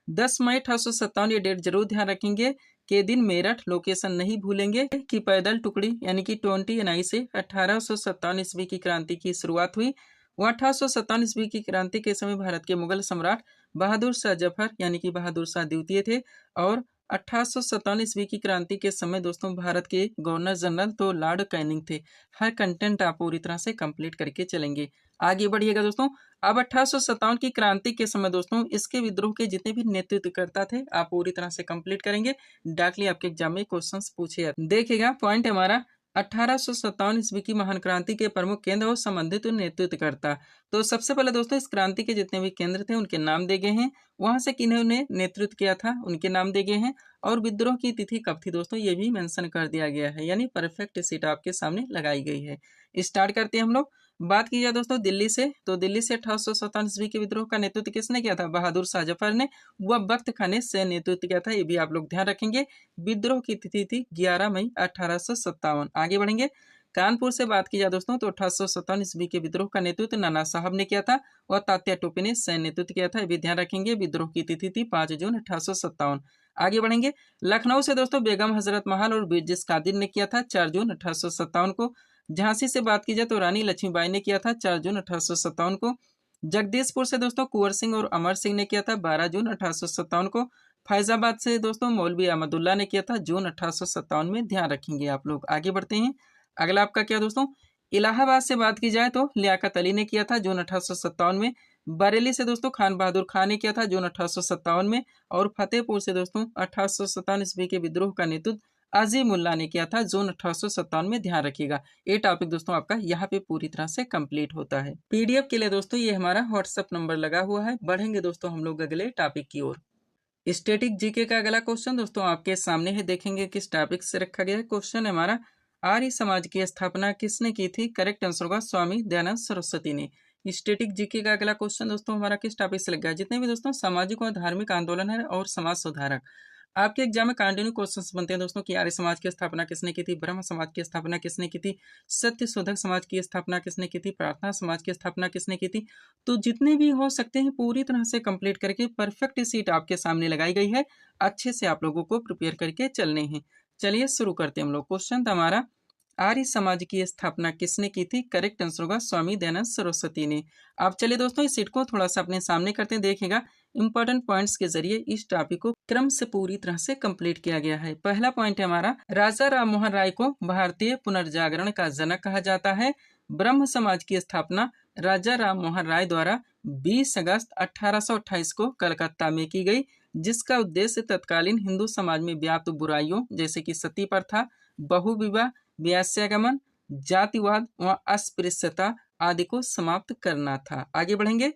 10 मई 1857 ये डेट जरूर ध्यान रखेंगे के दिन मेरठ लोकेशन नहीं भूलेंगे कि पैदल टुकड़ी यानी कि 20 एनआई से 1857 ईस्वी की क्रांति की शुरुआत हुई। वह 1857 ईस्वी की क्रांति के समय भारत के मुगल सम्राट बहादुर शाह जफर यानी कि बहादुर शाह द्वितीय थे, और 1857 ईस्वी की क्रांति के समय दोस्तों भारत के गवर्नर जनरल तो लॉर्ड कैनिंग थे। हर कंटेंट आप पूरी तरह से कंप्लीट करके चलेंगे। आगे बढ़िएगा दोस्तों। अब 1857 की क्रांति के समय दोस्तों इसके विद्रोह के जितने भी नेतृत्वकर्ता थे आप पूरी तरह से कंप्लीट करेंगे। डाकली आपके एग्जाम में क्वेश्चंस पूछे जाते हैं। देखिएगा पॉइंट हमारा, 1857 ईस्वी की महान क्रांति के प्रमुख केंद्र और संबंधित नेतृत्वकर्ता। तो सबसे पहले दोस्तों इस क्रांति के जितने भी केंद्र थे उनके नाम दिए गए हैं, वहां से किन्होंने नेतृत्व किया था उनके नाम दिए गए हैं, और विद्रोह की तिथि कब थी दोस्तों ये भी मेंशन कर दिया गया है। यानी परफेक्ट सीट आपके सामने लगाई गई है। स्टार्ट करते हैं हम लोग। बात की जाए दोस्तों दिल्ली से, तो दिल्ली से 1857 ईस्वी के विद्रोह का नेतृत्व किसने किया था? बहादुर शाह जफर ने व बख्त खान ने से नेतृत्व किया था। ये भी आप लोग ध्यान रखेंगे। विद्रोह की तिथि थी 11 मई 1857। आगे बढ़ेंगे। कानपुर से बात की जाए दोस्तों तो 1857 ईस्वी के विद्रोह का नेतृत्व नाना साहब ने किया था और तात्या टोपे ने सैन्य नेतृत्व किया था। ये भी ध्यान रखेंगे। विद्रोह की तिथि थी 5 जून 1857। आगे बढ़ेंगे। लखनऊ से दोस्तों बेगम हजरत महल और बिरजिस कादिर ने किया था 4 जून 1857 को। झांसी से बात की जाए तो रानी लक्ष्मीबाई ने किया था 4 जून 1857 को। जगदीशपुर से दोस्तों कुंवर सिंह और अमर सिंह ने किया था 12 जून 1857 को। फैजाबाद से दोस्तों मौलवी अहमदुल्ला ने किया था जून 1857 में, ध्यान रखेंगे आप लोग। आगे बढ़ते हैं। अगला आपका क्या दोस्तों, इलाहाबाद से बात की जाए तो लियाकत अली ने किया था जून 1857 में। बरेली से दोस्तों खान बहादुर खान ने किया था जून 1857 में। और फतेहपुर से दोस्तों 1857 ईस्वी के विद्रोह का नेतृत्व अजीमुल्ला ने किया था जून 1857 में, ध्यान रखिएगा। ये टॉपिक दोस्तों आपका यहाँ पे पूरी तरह से कंप्लीट होता है। पीडीएफ के लिए दोस्तों ये हमारा व्हाट्सएप नंबर लगा हुआ है। बढ़ेंगे दोस्तों हम लोग अगले टॉपिक की ओर। स्टैटिक जीके का अगला क्वेश्चन दोस्तों आपके सामने है, देखेंगे किस टॉपिक से रखा गया है। क्वेश्चन है हमारा, आर्य समाज की स्थापना किसने की थी? करेक्ट आंसर होगा स्वामी दयानंद सरस्वती ने। स्टैटिक जीके का अगला क्वेश्चन दोस्तों हमारा किस टॉपिक से लग गया है? जितने भी दोस्तों सामाजिक और धार्मिक आंदोलन है और समाज सुधारक, आपके एग्जाम में कंटिन्यू क्वेश्चंस बनते हैं दोस्तों कि आर्य समाज की स्थापना किसने की थी, ब्रह्म समाज की स्थापना किसने की थी, सत्य शोधक समाज की स्थापना किसने की थी, प्रार्थना समाज की स्थापना किसने की थी। तो जितने भी हो सकते हैं पूरी तरह से कंप्लीट करके परफेक्ट सीट आपके सामने लगाई गई है। अच्छे से आप लोगों को प्रिपेयर करके चलने हैं। चलिए शुरू करते हैं हम लोग। क्वेश्चन था हमारा, आर्य समाज की स्थापना किसने की थी? करेक्ट आंसर होगा स्वामी दयानंद सरस्वती ने। आप चलिए दोस्तों इस सीट को थोड़ा सा अपने सामने करते हैं, देखिएगा इंपॉर्टेंट पॉइंट्स के जरिए इस टॉपिक को क्रम से पूरी तरह से कंप्लीट किया गया है। पहला पॉइंट है हमारा, राजा राम मोहन राय को भारतीय पुनर्जागरण का जनक कहा जाता है। ब्रह्म समाज की स्थापना राजा राम मोहन राय द्वारा 20 अगस्त 1828 को कलकत्ता में की गई, जिसका उद्देश्य तत्कालीन हिंदू समाज में व्याप्त बुराइयों जैसे कि सती प्रथा, बहुविवाह, व्यास्यागमन, जातिवाद व अस्पृश्यता आदि को समाप्त करना था। आगे बढ़ेंगे।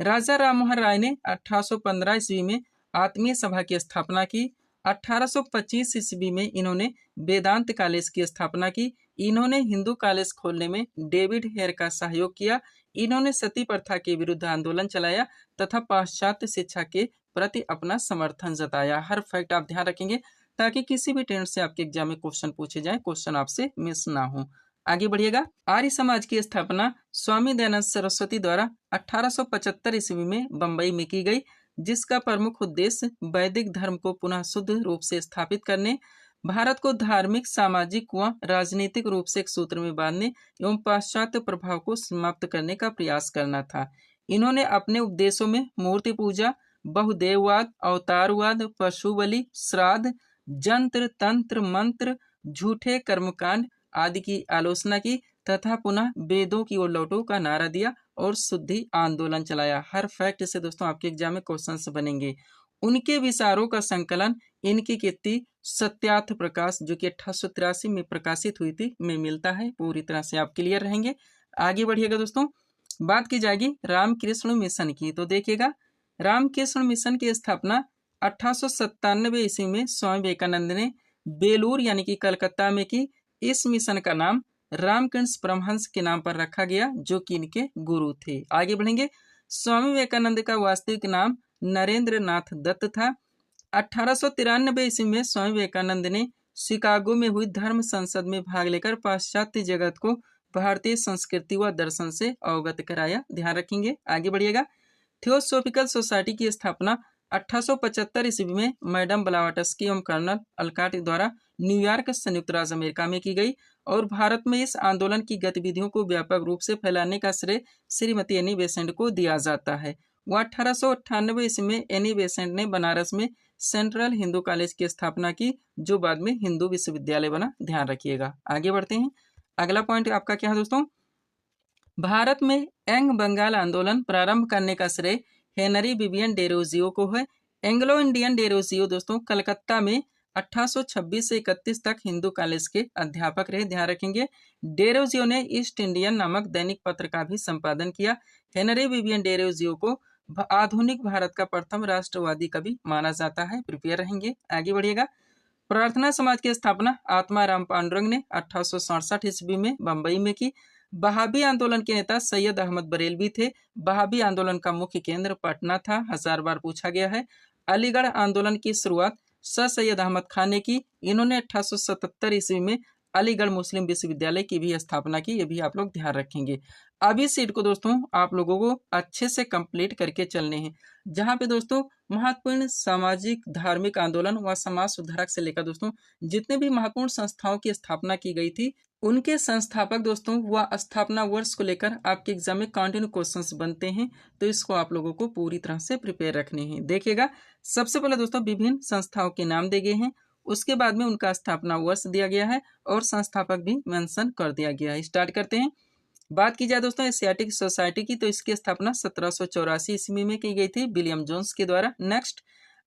राजा राममोहन राय ने 1815 ईस्वी में आत्मीय सभा की स्थापना की। 1825 ईस्वी में इन्होंने वेदांत कॉलेज की स्थापना की। इन्होंने हिंदू कॉलेज खोलने में डेविड हेयर का सहयोग किया। इन्होंने सती प्रथा के विरुद्ध आंदोलन चलाया तथा पाश्चात्य शिक्षा के प्रति अपना समर्थन जताया। हर फैक्ट आप ध्यान रखेंगे ताकि किसी भी टेंट से आपके एग्जाम में क्वेश्चन पूछे जाए, क्वेश्चन आपसे मिस ना हो। आगे बढ़िएगा। आर्य समाज की स्थापना स्वामी दयानंद सरस्वती द्वारा 1875 ईस्वी में बंबई में की गई, जिसका प्रमुख उद्देश्य वैदिक धर्म को पुनः शुद्ध रूप से स्थापित करने, भारत को धार्मिक, सामाजिक व राजनीतिक रूप से एक सूत्र में बांधने एवं पाश्चात्य प्रभाव को समाप्त करने का प्रयास करना था। इन्होंने अपने उपदेशों में मूर्ति पूजा, बहुदेववाद, अवतारवाद, पशु बलि, श्राद्ध, जंत्र तंत्र मंत्र, झूठे कर्मकांड आदि की आलोचना की तथा पुनः वेदों की ओर लौटो का नारा दिया और शुद्धि आंदोलन चलाया। हर फैक्ट से दोस्तों आपके एग्जाम में क्वेश्चंस बनेंगे। उनके विचारों का संकलन इनकी कीर्ति सत्यार्थ प्रकाश जो कि 1883 में प्रकाशित हुई थी में मिलता है। पूरी तरह से आप क्लियर रहेंगे। आगे बढ़िएगा दोस्तों। बात की जाएगी रामकृष्ण मिशन की, तो देखिएगा रामकृष्ण मिशन की स्थापना 1897 ईस्वी में स्वामी विवेकानंद ने बेलूर यानी कि कलकत्ता में की। इस मिशन का नाम रामकृष्ण परमहंस के नाम पर रखा गया जो कि इनके गुरु थे। आगे बढ़ेंगे। स्वामी विवेकानंद का वास्तविक नाम नरेंद्र नाथ दत्त था। 1893 ईस्वी में स्वामी विवेकानंद ने शिकागो में हुई धर्म संसद में भाग लेकर पाश्चात्य जगत को भारतीय संस्कृति व दर्शन से अवगत कराया। ध्यान रखेंगे। आगे बढ़िएगा। थियोसॉफिकल सोसाइटी की स्थापना 1875 ईस्वी में मैडम ब्लावाटस्की एवं कर्नल अलकाट द्वारा न्यूयॉर्क संयुक्त राज्य अमेरिका में की गई और भारत में इस आंदोलन की गतिविधियों को व्यापक रूप से फैलाने का श्रेय श्रीमती एनी बेसेंट को दिया जाता है। वह 1898 ईस्वी में एनी बेसेंट ने बनारस में सेंट्रल हिंदू कॉलेज की स्थापना की जो बाद में हिंदू विश्वविद्यालय बना। ध्यान रखिएगा। आगे बढ़ते हैं। अगला पॉइंट आपका क्या है दोस्तों, भारत में एंग बंगाल आंदोलन प्रारंभ करने का श्रेय हेनरी विवियन डेरोजियो को है। एंग्लो इंडियन डेरोजियो दोस्तों कलकत्ता में 1826 से 31 तक हिंदू कॉलेज के अध्यापक रहे। ध्यान रखेंगे। डेरोजियो ने ईस्ट इंडियन नामक दैनिक पत्र का भी संपादन किया। हेनरी विवियन डेरोजियो को आधुनिक भारत का प्रथम राष्ट्रवादी कवि माना जाता है। प्रिपेयर रहेंगे। आगे बढ़िएगा। प्रार्थना समाज की स्थापना आत्माराम पांडुरंग ने 1867 ईस्वी में बंबई में की। बहाबी आंदोलन के नेता सैयद अहमद बरेलवी थे। बहाबी आंदोलन का मुख्य केंद्र पटना था। 1000 बार पूछा गया है। अलीगढ़ आंदोलन की शुरुआत सर सैयद अहमद खान ने की। इन्होंने 1877 ईस्वी में अलीगढ़ मुस्लिम विश्वविद्यालय की भी स्थापना की। ये भी आप लोग ध्यान रखेंगे। अब इस सीट को दोस्तों आप लोगों को अच्छे से कंप्लीट करके चलने हैं, जहां पे दोस्तों महत्वपूर्ण सामाजिक धार्मिक आंदोलन व समाज सुधारक से लेकर दोस्तों जितने भी महत्वपूर्ण संस्थाओं की स्थापना की गई थी उनके संस्थापक दोस्तों व स्थापना वर्ष को लेकर आपके एग्जाम में कंटिन्यू क्वेश्चंस बनते हैं, तो इसको आप लोगों को पूरी तरह से प्रिपेयर रखने हैं। देखिएगा, सबसे पहले दोस्तों विभिन्न संस्थाओं के नाम दिए गए हैं, उसके बाद में उनका स्थापना वर्ष दिया गया है और संस्थापक भी मेंशन कर दिया गया है। स्टार्ट करते हैं। बात की जाए दोस्तों एशियाटिक सोसाइटी की, तो इसकी स्थापना 1784 ईस्वी में की गई थी विलियम जोन्स के द्वारा। नेक्स्ट,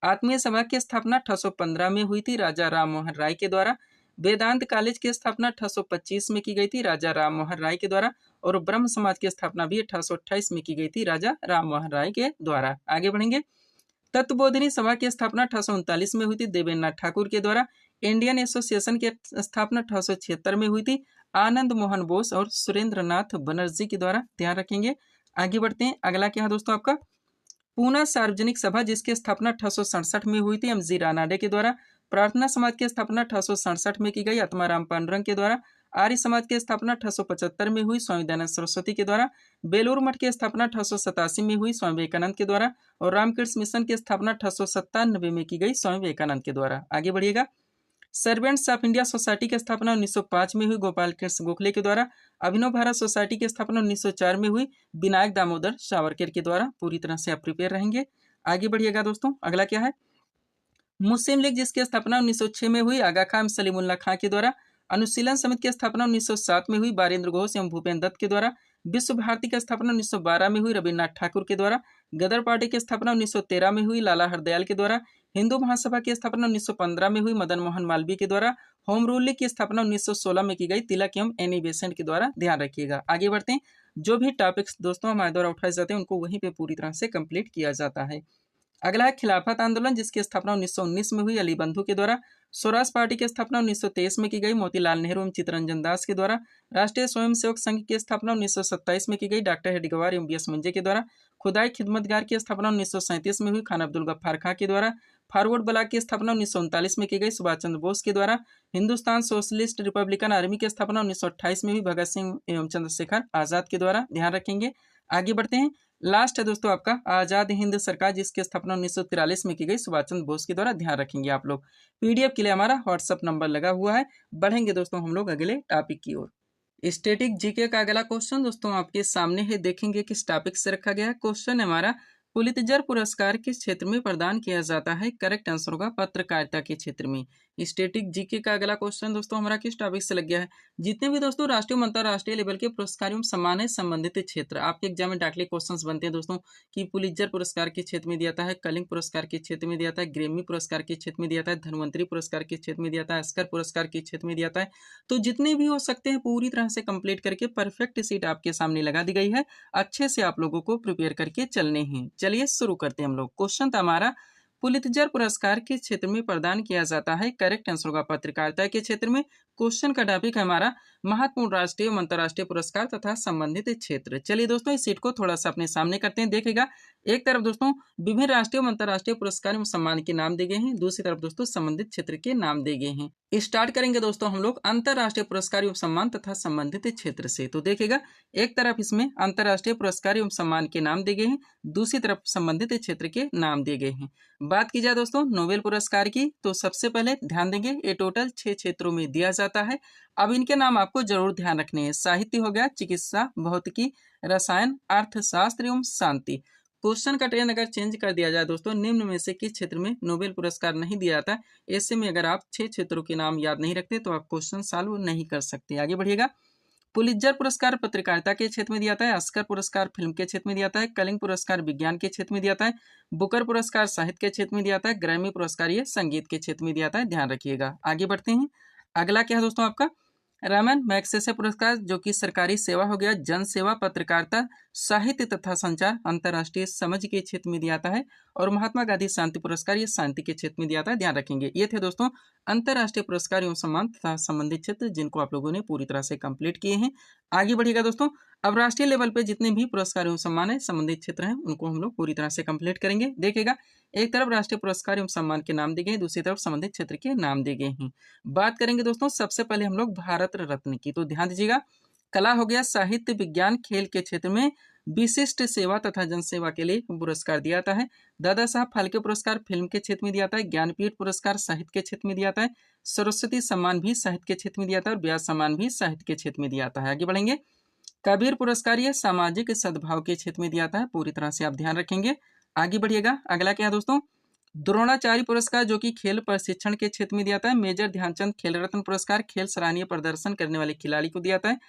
आत्मीय सभा की स्थापना 1815 में हुई थी राजा राम मोहन राय के द्वारा। वेदांत कॉलेज की स्थापना 1825 में की गई थी राजा राम मोहन राय के द्वारा। और ब्रह्म समाज की स्थापना भी 1828 में की गई थी राजा राम मोहन राय के द्वारा। आगे बढ़ेंगे। तत्वबोधिनी सभा की स्थापना 1839 में हुई थी देवेंद्र नाथ ठाकुर के द्वारा। इंडियन एसोसिएशन की स्थापना 1876 में हुई थी आनंद मोहन बोस और सुरेंद्र नाथ बनर्जी के द्वारा। ध्यान रखेंगे। आगे बढ़ते हैं। अगला क्या है दोस्तों आपका पूना सार्वजनिक सभा, जिसकी स्थापना 1867 में हुई थी एमजी रानाडे के द्वारा। प्रार्थना समाज की स्थापना 1867 में की गई आत्माराम पांडुरंग के द्वारा। आर्य समाज की स्थापना 1875 में हुई स्वामी दयानंद सरस्वती के द्वारा। बेलूर मठ की स्थापना 1887 में हुई स्वामी विवेकानंद के द्वारा। और रामकृष्ण मिशन की स्थापना 1897 में की गई स्वामी विवेकानंद के द्वारा। आगे बढ़िएगा। सर्वेंट्स ऑफ इंडिया सोसाइटी की स्थापना 1905 में हुई गोपाल कृष्ण गोखले के द्वारा। अभिनव भारत सोसाइटी की स्थापना 1904 में हुई विनायक दामोदर सावरकर के द्वारा। पूरी तरह से आप प्रिपेयर रहेंगे। आगे बढ़िएगा दोस्तों। अगला क्या है मुस्लिम लीग, जिसकी स्थापना 1906 में हुई आगा खान सलीमुल्लाह खां के द्वारा। अनुशीलन समिति की स्थापना 1907 में हुई बारेंद्र घोष एवं भूपेन्द्र दत्त के द्वारा। विश्व भारती की स्थापना 1912 में हुई रविन्द्रनाथ ठाकुर के द्वारा। गदर पार्टी की स्थापना 1913 में हुई लाला हरदयाल के द्वारा। हिंदू महासभा की स्थापना 1915 में हुई मदन मोहन मालवीय के द्वारा। होम रूल लीग की स्थापना 1916 में की गई तिलक एवं एनी बेसेंट के द्वारा। ध्यान रखिएगा। आगे बढ़ते हैं। जो भी टॉपिक्स दोस्तों हमारे द्वारा उठाए जाते हैं उनको वहीं पे पूरी तरह से कंप्लीट किया जाता है। अगला है खिलाफत आंदोलन, जिसकी स्थापना 1919 में हुई अली बंधु के द्वारा। स्वराज पार्टी की स्थापना 1923 में की गई मोतीलाल नेहरू एवं चित्तरंजन दास के द्वारा। राष्ट्रीय स्वयंसेवक संघ की स्थापना 1927 में की गई डॉक्टर हेडगेवार एवं बीएस मुंजे के द्वारा। खुदाई खिदमतगार की स्थापना 1937 में हुई खान अब्दुल गफ्फार खां के द्वारा। फॉरवर्ड ब्लॉक की स्थापना 1939 में की गई सुभाष चंद्र बोस के द्वारा। हिंदुस्तान सोशलिस्ट रिपब्लिकन आर्मी की स्थापना 1928 में हुई भगत सिंह एवं चंद्रशेखर आजाद के द्वारा। ध्यान रखेंगे। आगे बढ़ते हैं। लास्ट है दोस्तों आपका आजाद हिंद सरकार, जिसकी स्थापना 1943 में की गई सुभाष चंद्र बोस के द्वारा। ध्यान रखेंगे आप लोग। पीडीएफ के लिए हमारा व्हाट्सएप नंबर लगा हुआ है। बढ़ेंगे दोस्तों हम लोग अगले टॉपिक की ओर। स्टैटिक जीके का अगला क्वेश्चन दोस्तों आपके सामने है। देखेंगे किस टॉपिक से रखा गया है। क्वेश्चन है हमारा पुलित्जर पुरस्कार किस क्षेत्र में प्रदान किया जाता है। करेक्ट आंसर होगा पत्रकारिता के क्षेत्र में। स्टैटिक जीके का अगला क्वेश्चन दोस्तों हमारा किस टॉपिक से लग गया है। जितने भी दोस्तों राष्ट्रीय और अंतरराष्ट्रीय लेवल के पुरस्कार एवं सम्मान है संबंधित क्षेत्र, आपके एग्जाम में डायरेक्टली क्वेश्चंस बनते हैं दोस्तों कि पुलित्जर पुरस्कार के क्षेत्र में दिया जाता है, कलिंग पुरस्कार के क्षेत्र में दिया जाता है, ग्रेमी पुरस्कार के क्षेत्र में दिया जाता है, धन्वंतरी पुरस्कार के क्षेत्र में दिया जाता है, अस्कर पुरस्कार के क्षेत्र में दिया जाता है। तो जितने भी हो सकते हैं पूरी तरह से कंप्लीट करके परफेक्ट सीट आपके सामने लगा दी गई है। अच्छे से आप लोगों को प्रिपेयर करके चलने हैं। चलिए शुरू करते हैं हम लोग। क्वेश्चन था हमारा पुलित्जर पुरस्कार किस क्षेत्र में प्रदान किया जाता है। करेक्ट आंसर होगा पत्रकारिता के क्षेत्र में। क्वेश्चन का टॉपिक है हमारा महत्वपूर्ण राष्ट्रीय और अंतर्राष्ट्रीय पुरस्कार तथा संबंधित क्षेत्र। चलिए दोस्तों इस सीट को थोड़ा सा अपने सामने करते हैं। देखेगा एक तरफ दोस्तों विभिन्न राष्ट्रीय और अंतर्राष्ट्रीय पुरस्कार एवं सम्मान के नाम दिए गए हैं, दूसरी तरफ दोस्तों संबंधित क्षेत्र के नाम दिए गए हैं। स्टार्ट करेंगे दोस्तों हम लोग अंतर्राष्ट्रीय पुरस्कार एवं सम्मान तथा संबंधित क्षेत्र से। तो देखेगा एक तरफ इसमें अंतर्राष्ट्रीय पुरस्कार एवं सम्मान के नाम दिए गए हैं, दूसरी तरफ संबंधित क्षेत्र के नाम दिए गए हैं। बात की जाए दोस्तों नोबेल पुरस्कार की, तो सबसे पहले ध्यान देंगे ये टोटल 6 क्षेत्रों में दिया जाता है। अब इनके नाम आपको जरूर ध्यान रखने हैं। साहित्य हो गया, चिकित्सा, भौतिकी, रसायन, अर्थशास्त्र एवं शांति। क्वेश्चन का ट्रेंड अगर चेंज कर दिया जाए दोस्तों निम्न में से किस क्षेत्र में नोबेल पुरस्कार नहीं दिया जाता, ऐसे में अगर आप 6 क्षेत्रों के नाम याद नहीं रखते तो आप क्वेश्चन सॉल्व नहीं कर सकते। आगे बढ़िएगा। पुलित्जर पुरस्कार पत्रकारिता के क्षेत्र में दिया जाता है, ऑस्कर पुरस्कार फिल्म के क्षेत्र में दिया जाता है, कलिंग पुरस्कार विज्ञान के क्षेत्र में दिया जाता है, बुकर पुरस्कार साहित्य के क्षेत्र में दिया जाता है, ग्रैमी पुरस्कार ये संगीत के क्षेत्र में दिया जाता है। ध्यान रखिएगा। आगे बढ़ते हैं। अगला क्या है दोस्तों आपका रामन मैग्सेसे पुरस्कार, जो कि सरकारी सेवा हो गया, जन सेवा, पत्रकारिता, साहित्य तथा संचार, अंतर्राष्ट्रीय समझ के क्षेत्र में दिया जाता है। और महात्मा गांधी शांति पुरस्कार ये शांति के क्षेत्र में दिया जाता है। ध्यान रखेंगे। ये थे दोस्तों अंतर्राष्ट्रीय पुरस्कार एवं सम्मान तथा संबंधित क्षेत्र जिनको आप लोगों ने पूरी तरह से कंप्लीट किए हैं। आगे बढ़िएगा दोस्तों। अब राष्ट्रीय लेवल पे जितने भी पुरस्कार एवं सम्मान है संबंधित क्षेत्र हैं उनको हम लोग पूरी तरह से कंप्लीट करेंगे। देखिएगा एक तरफ राष्ट्रीय पुरस्कार एवं सम्मान के नाम दिए गए, दूसरी तरफ संबंधित क्षेत्र के नाम दिए गए हैं। बात करेंगे दोस्तों सबसे पहले हम लोग भारत रत्न की, तो ध्यान दीजिएगा। कला हो गया, साहित्य, विज्ञान, खेल के क्षेत्र में विशिष्ट सेवा तथा जनसेवा के लिए पुरस्कार दिया जाता है। दादा साहब फाल्के पुरस्कार फिल्म के क्षेत्र में दिया जाता है। ज्ञानपीठ पुरस्कार साहित्य के क्षेत्र में दिया जाता है। सरस्वती सम्मान भी साहित्य के क्षेत्र में दिया जाता है और व्यास सम्मान भी साहित्य के क्षेत्र में दिया जाता है। आगे बढ़ेंगे। कबीर पुरस्कार ये सामाजिक सद्भाव के क्षेत्र में दिया जाता है, पूरी तरह से आप ध्यान रखेंगे। आगे बढ़िएगा। अगला क्या है दोस्तों, द्रोणाचार्य पुरस्कार जो कि खेल प्रशिक्षण के क्षेत्र में दिया जाता है। मेजर ध्यानचंद खेल रत्न पुरस्कार खेल सराहनीय प्रदर्शन करने वाले खिलाड़ी को दिया जाता है।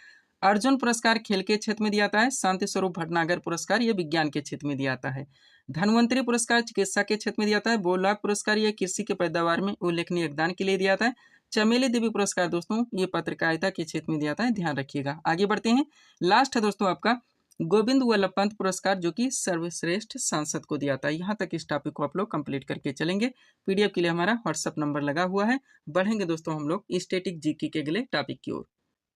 अर्जुन पुरस्कार खेल के क्षेत्र में दिया जाता है। शांति स्वरूप भटनागर पुरस्कार ये विज्ञान के क्षेत्र में दिया जाता है। धन्वंतरी पुरस्कार चिकित्सा के क्षेत्र में दिया जाता है। बोलाक पुरस्कार ये कृषि के पैदावार में उल्लेखनीय योगदान के लिए दिया जाता है। चमेली देवी पुरस्कार दोस्तों ये पत्रकारिता के क्षेत्र में दिया जाता है, ध्यान रखिएगा। आगे बढ़ते हैं। लास्ट है दोस्तों आपका गोविंद वल्लभ पंत पुरस्कार जो कि सर्वश्रेष्ठ सांसद को दिया था। यहाँ तक इस टॉपिक को आप लोग कंप्लीट करके चलेंगे। पीडीएफ के लिए हमारा व्हाट्सएप नंबर लगा हुआ है। बढ़ेंगे दोस्तों हम लोग स्टैटिक जीके के अगले टॉपिक की ओर।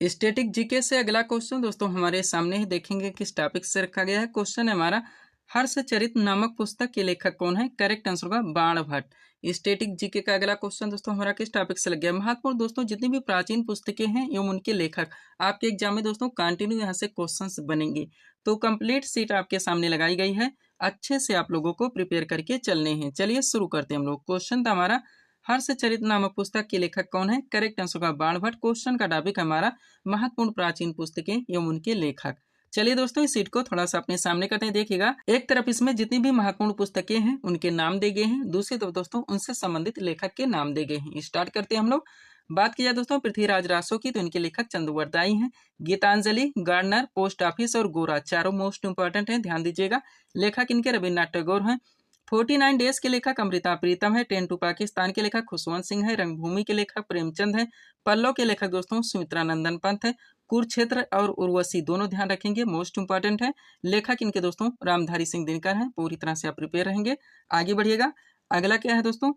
स्टैटिक जीके से अगला क्वेश्चन दोस्तों हमारे सामने ही देखेंगे किस टॉपिक से रखा गया है। क्वेश्चन है हमारा, हर्षचरित नामक पुस्तक के लेखक कौन है? करेक्ट आंसर होगा बाणभट्ट। स्टैटिक जीके का अगला क्वेश्चन दोस्तों हमारा किस टॉपिक से लग गया? महत्वपूर्ण दोस्तों जितनी भी प्राचीन पुस्तकें हैं एवं उनके लेखक, आपके एग्जाम में दोस्तों कंटिन्यू यहाँ से क्वेश्चंस बनेंगे, तो कंप्लीट सीट आपके सामने लगाई गई है। अच्छे से आप लोगों को प्रिपेयर करके चलने हैं। चलिए शुरू करते हैं हम लोग। क्वेश्चन था हमारा, हर्षचरित नामक पुस्तक के लेखक कौन है? करेक्ट आंसर होगा बाणभट्ट। क्वेश्चन का टॉपिक हमारा महत्वपूर्ण प्राचीन पुस्तकें एवं उनके लेखक। चलिए दोस्तों इस सीट को थोड़ा सा अपने सामने करते हैं। देखिएगा, एक तरफ इसमें जितनी भी महत्वपूर्ण पुस्तकें हैं उनके नाम दिए गए हैं, दूसरी तरफ दोस्तों उनसे संबंधित लेखक के नाम दिए गए हैं। स्टार्ट करते हैं हम लोग। बात की जाए दोस्तों पृथ्वीराज रासो की, तो इनके लेखक चंद्रवरदाई हैं। गीतांजलि, गार्डनर, पोस्ट ऑफिस और गोरा चारों मोस्ट इंपॉर्टेंट हैं, ध्यान दीजिएगा। लेखक इनके रविन्द्रनाथ टैगोर हैं। 49 डेज के लेखक अमृता प्रीतम है। 10 टू पाकिस्तान के लेखक खुशवंत सिंह है। रंगभूमि के लेखक प्रेमचंद है। पल्लव के लेखक दोस्तों सुमित्रा नंदन पंत है। कुरुक्षेत्र और उर्वशी दोनों ध्यान रखेंगे, मोस्ट इंपॉर्टेंट है। लेखक इनके दोस्तों रामधारी सिंह दिनकर हैं। पूरी तरह से आप प्रिपेयर रहेंगे। आगे बढ़िएगा। अगला क्या है दोस्तों,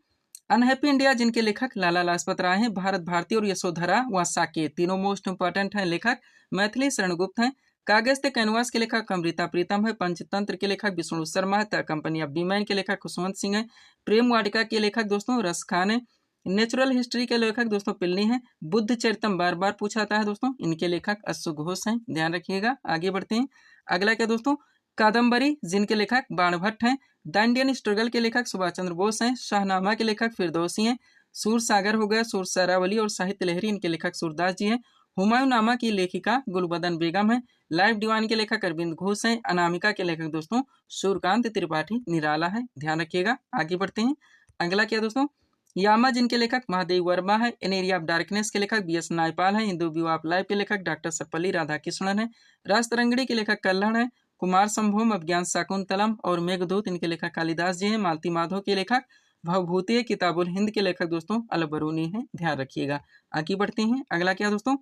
अनहैप्पी इंडिया जिनके लेखक लाला लाजपत राय हैं। भारत भारती और यशोधरा व साकेत तीनों मोस्ट इंपॉर्टेंट हैं लेखक। मैथिली शरण गुप्त हैं। कागज से कैनवास के लेखक अमृता प्रीतम है। पंचतंत्र के लेखक विष्णु शर्मा है। द कंपनी ऑफ डी-मैन के लेखक खुशवंत सिंह है। प्रेम वाटिका के लेखक दोस्तों रस खान है। नेचुरल हिस्ट्री के लेखक दोस्तों पिल्ली हैं। बुद्ध चरितम बार बार पूछा जाता है दोस्तों, इनके लेखक अश्व घोष हैं, ध्यान रखिएगा। आगे बढ़ते हैं। अगला क्या दोस्तों, कादम्बरी जिनके लेखक बाणभट्ट हैं। द इंडियन स्ट्रगल के लेखक सुभाष चंद्र बोस हैं। शाहनामा के लेखक फिरदौसी हैं। सूर सागर हो गया, सूर सरावली और साहित्य लहरी इनके लेखक सूरदास जी हैं। हुमायूं नामा की लेखिका गुलबदन बेगम है। लाइफ दीवान के लेखक अरविंद घोष हैं। अनामिका के लेखक दोस्तों सूर्यकांत त्रिपाठी निराला है, ध्यान रखिएगा। आगे बढ़ते हैं। अगला क्या दोस्तों, यामा जिनके लेखक महादेव वर्मा है। एन एरिया ऑफ डार्कनेस के लेखक बी एस नायपाल है। हिंदू व्यू ऑफ लाइफ के लेखक डॉक्टर सर्वपल्ली राधाकृष्णन है। राजतरंगिणी के लेखक कल्हड़ है। कुमार संभोम अभिज्ञान शाकुंतलम और मेघदूत इनके लेखक कालिदास जी हैं। मालती माधव के लेखक भवभूति, किताबुल हिंद के लेखक दोस्तों अलबरूनी है, ध्यान रखिएगा। आगे बढ़ते हैं। अगला क्या दोस्तों,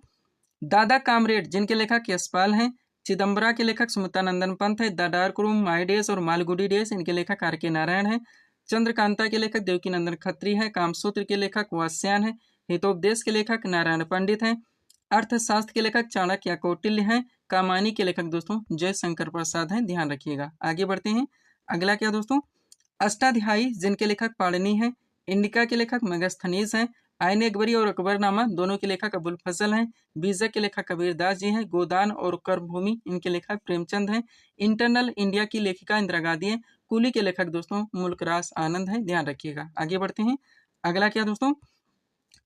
दादा कामरेड जिनके लेखक यशपाल हैं। चिदम्बरा के लेखक सुमित्रानंदन पंत है। The dark room, my days और मालगुडी डेज इनके लेखक आर के नारायण है। चंद्रकांता के लेखक देवकी नंदन खत्री है। कामसूत्र के लेखक वात्स्यायन है। हितोपदेश के लेखक नारायण पंडित हैं। अर्थशास्त्र के लेखक चाणक्य कौटिल्य हैं। कामायनी के लेखक दोस्तों जयशंकर प्रसाद हैं, ध्यान रखिएगा। आगे बढ़ते हैं। अगला क्या दोस्तों, अष्टाध्यायी जिनके लेखक पाणिनि हैं। इंडिका के लेखक मेगास्थनीज हैं। आईन अकबरी और अकबरनामा दोनों के लेखक अबुल फजल हैं। बीजक के लेखक कबीर दास जी हैं। गोदान और कर्मभूमि इनके लेखक प्रेमचंद हैं। इंटरनल इंडिया की लेखिका इंदिरा गांधी हैं। कुली के लेखक दोस्तों मुल्करास आनंद है, ध्यान रखिएगा। आगे बढ़ते हैं। अगला क्या दोस्तों,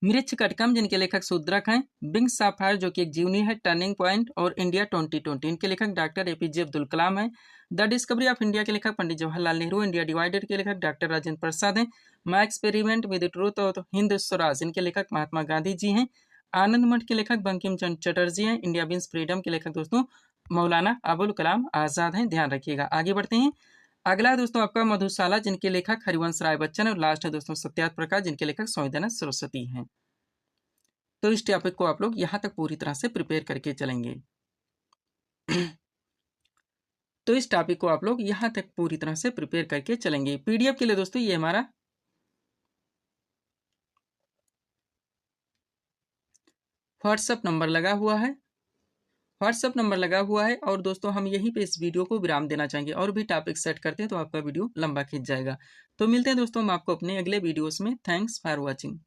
मृच्छ कटकम जिनके लेखक शूद्रक हैं। बिंग साफायर जो कि एक जीवनी है। टर्निंग पॉइंट और इंडिया 2020 इनके लेखक डॉक्टर एपीजे अब्दुल कलाम है। द डिस्कवरी ऑफ इंडिया के लेखक पंडित जवाहरलाल नेहरू। इंडिया डिवाइडेड के लेखक डॉक्टर राजेंद्र प्रसाद हैं। माई एक्सपेरिमेंट विद ट्रूथ और हिंद स्वराज इनके लेखक महात्मा गांधी जी हैं। आनंद मठ के लेखक बंकिम चंद्र चटर्जी हैं। इंडिया मीन्स फ्रीडम के लेखक दोस्तों मौलाना अबुल कलाम आजाद हैं, ध्यान रखिएगा। आगे बढ़ते हैं। अगला है दोस्तों आपका मधुशाला जिनके लेखक हरिवंश राय बच्चन और लास्ट है दोस्तों सत्यार्थ प्रकाश जिनके लेखक संवेदना सरस्वती हैं। तो इस टॉपिक को आप लोग यहाँ तक पूरी तरह से प्रिपेयर करके चलेंगे। तो इस टॉपिक को आप लोग यहाँ तक पूरी तरह से प्रिपेयर करके चलेंगे। पीडीएफ के लिए दोस्तों ये हमारा व्हाट्सएप नंबर लगा हुआ है। व्हाट्सएप नंबर लगा हुआ है और दोस्तों हम यहीं पे इस वीडियो को विराम देना चाहेंगे। और भी टॉपिक सेट करते हैं तो आपका वीडियो लंबा खींच जाएगा। तो मिलते हैं दोस्तों हम आपको अपने अगले वीडियोस में। Thanks for watching.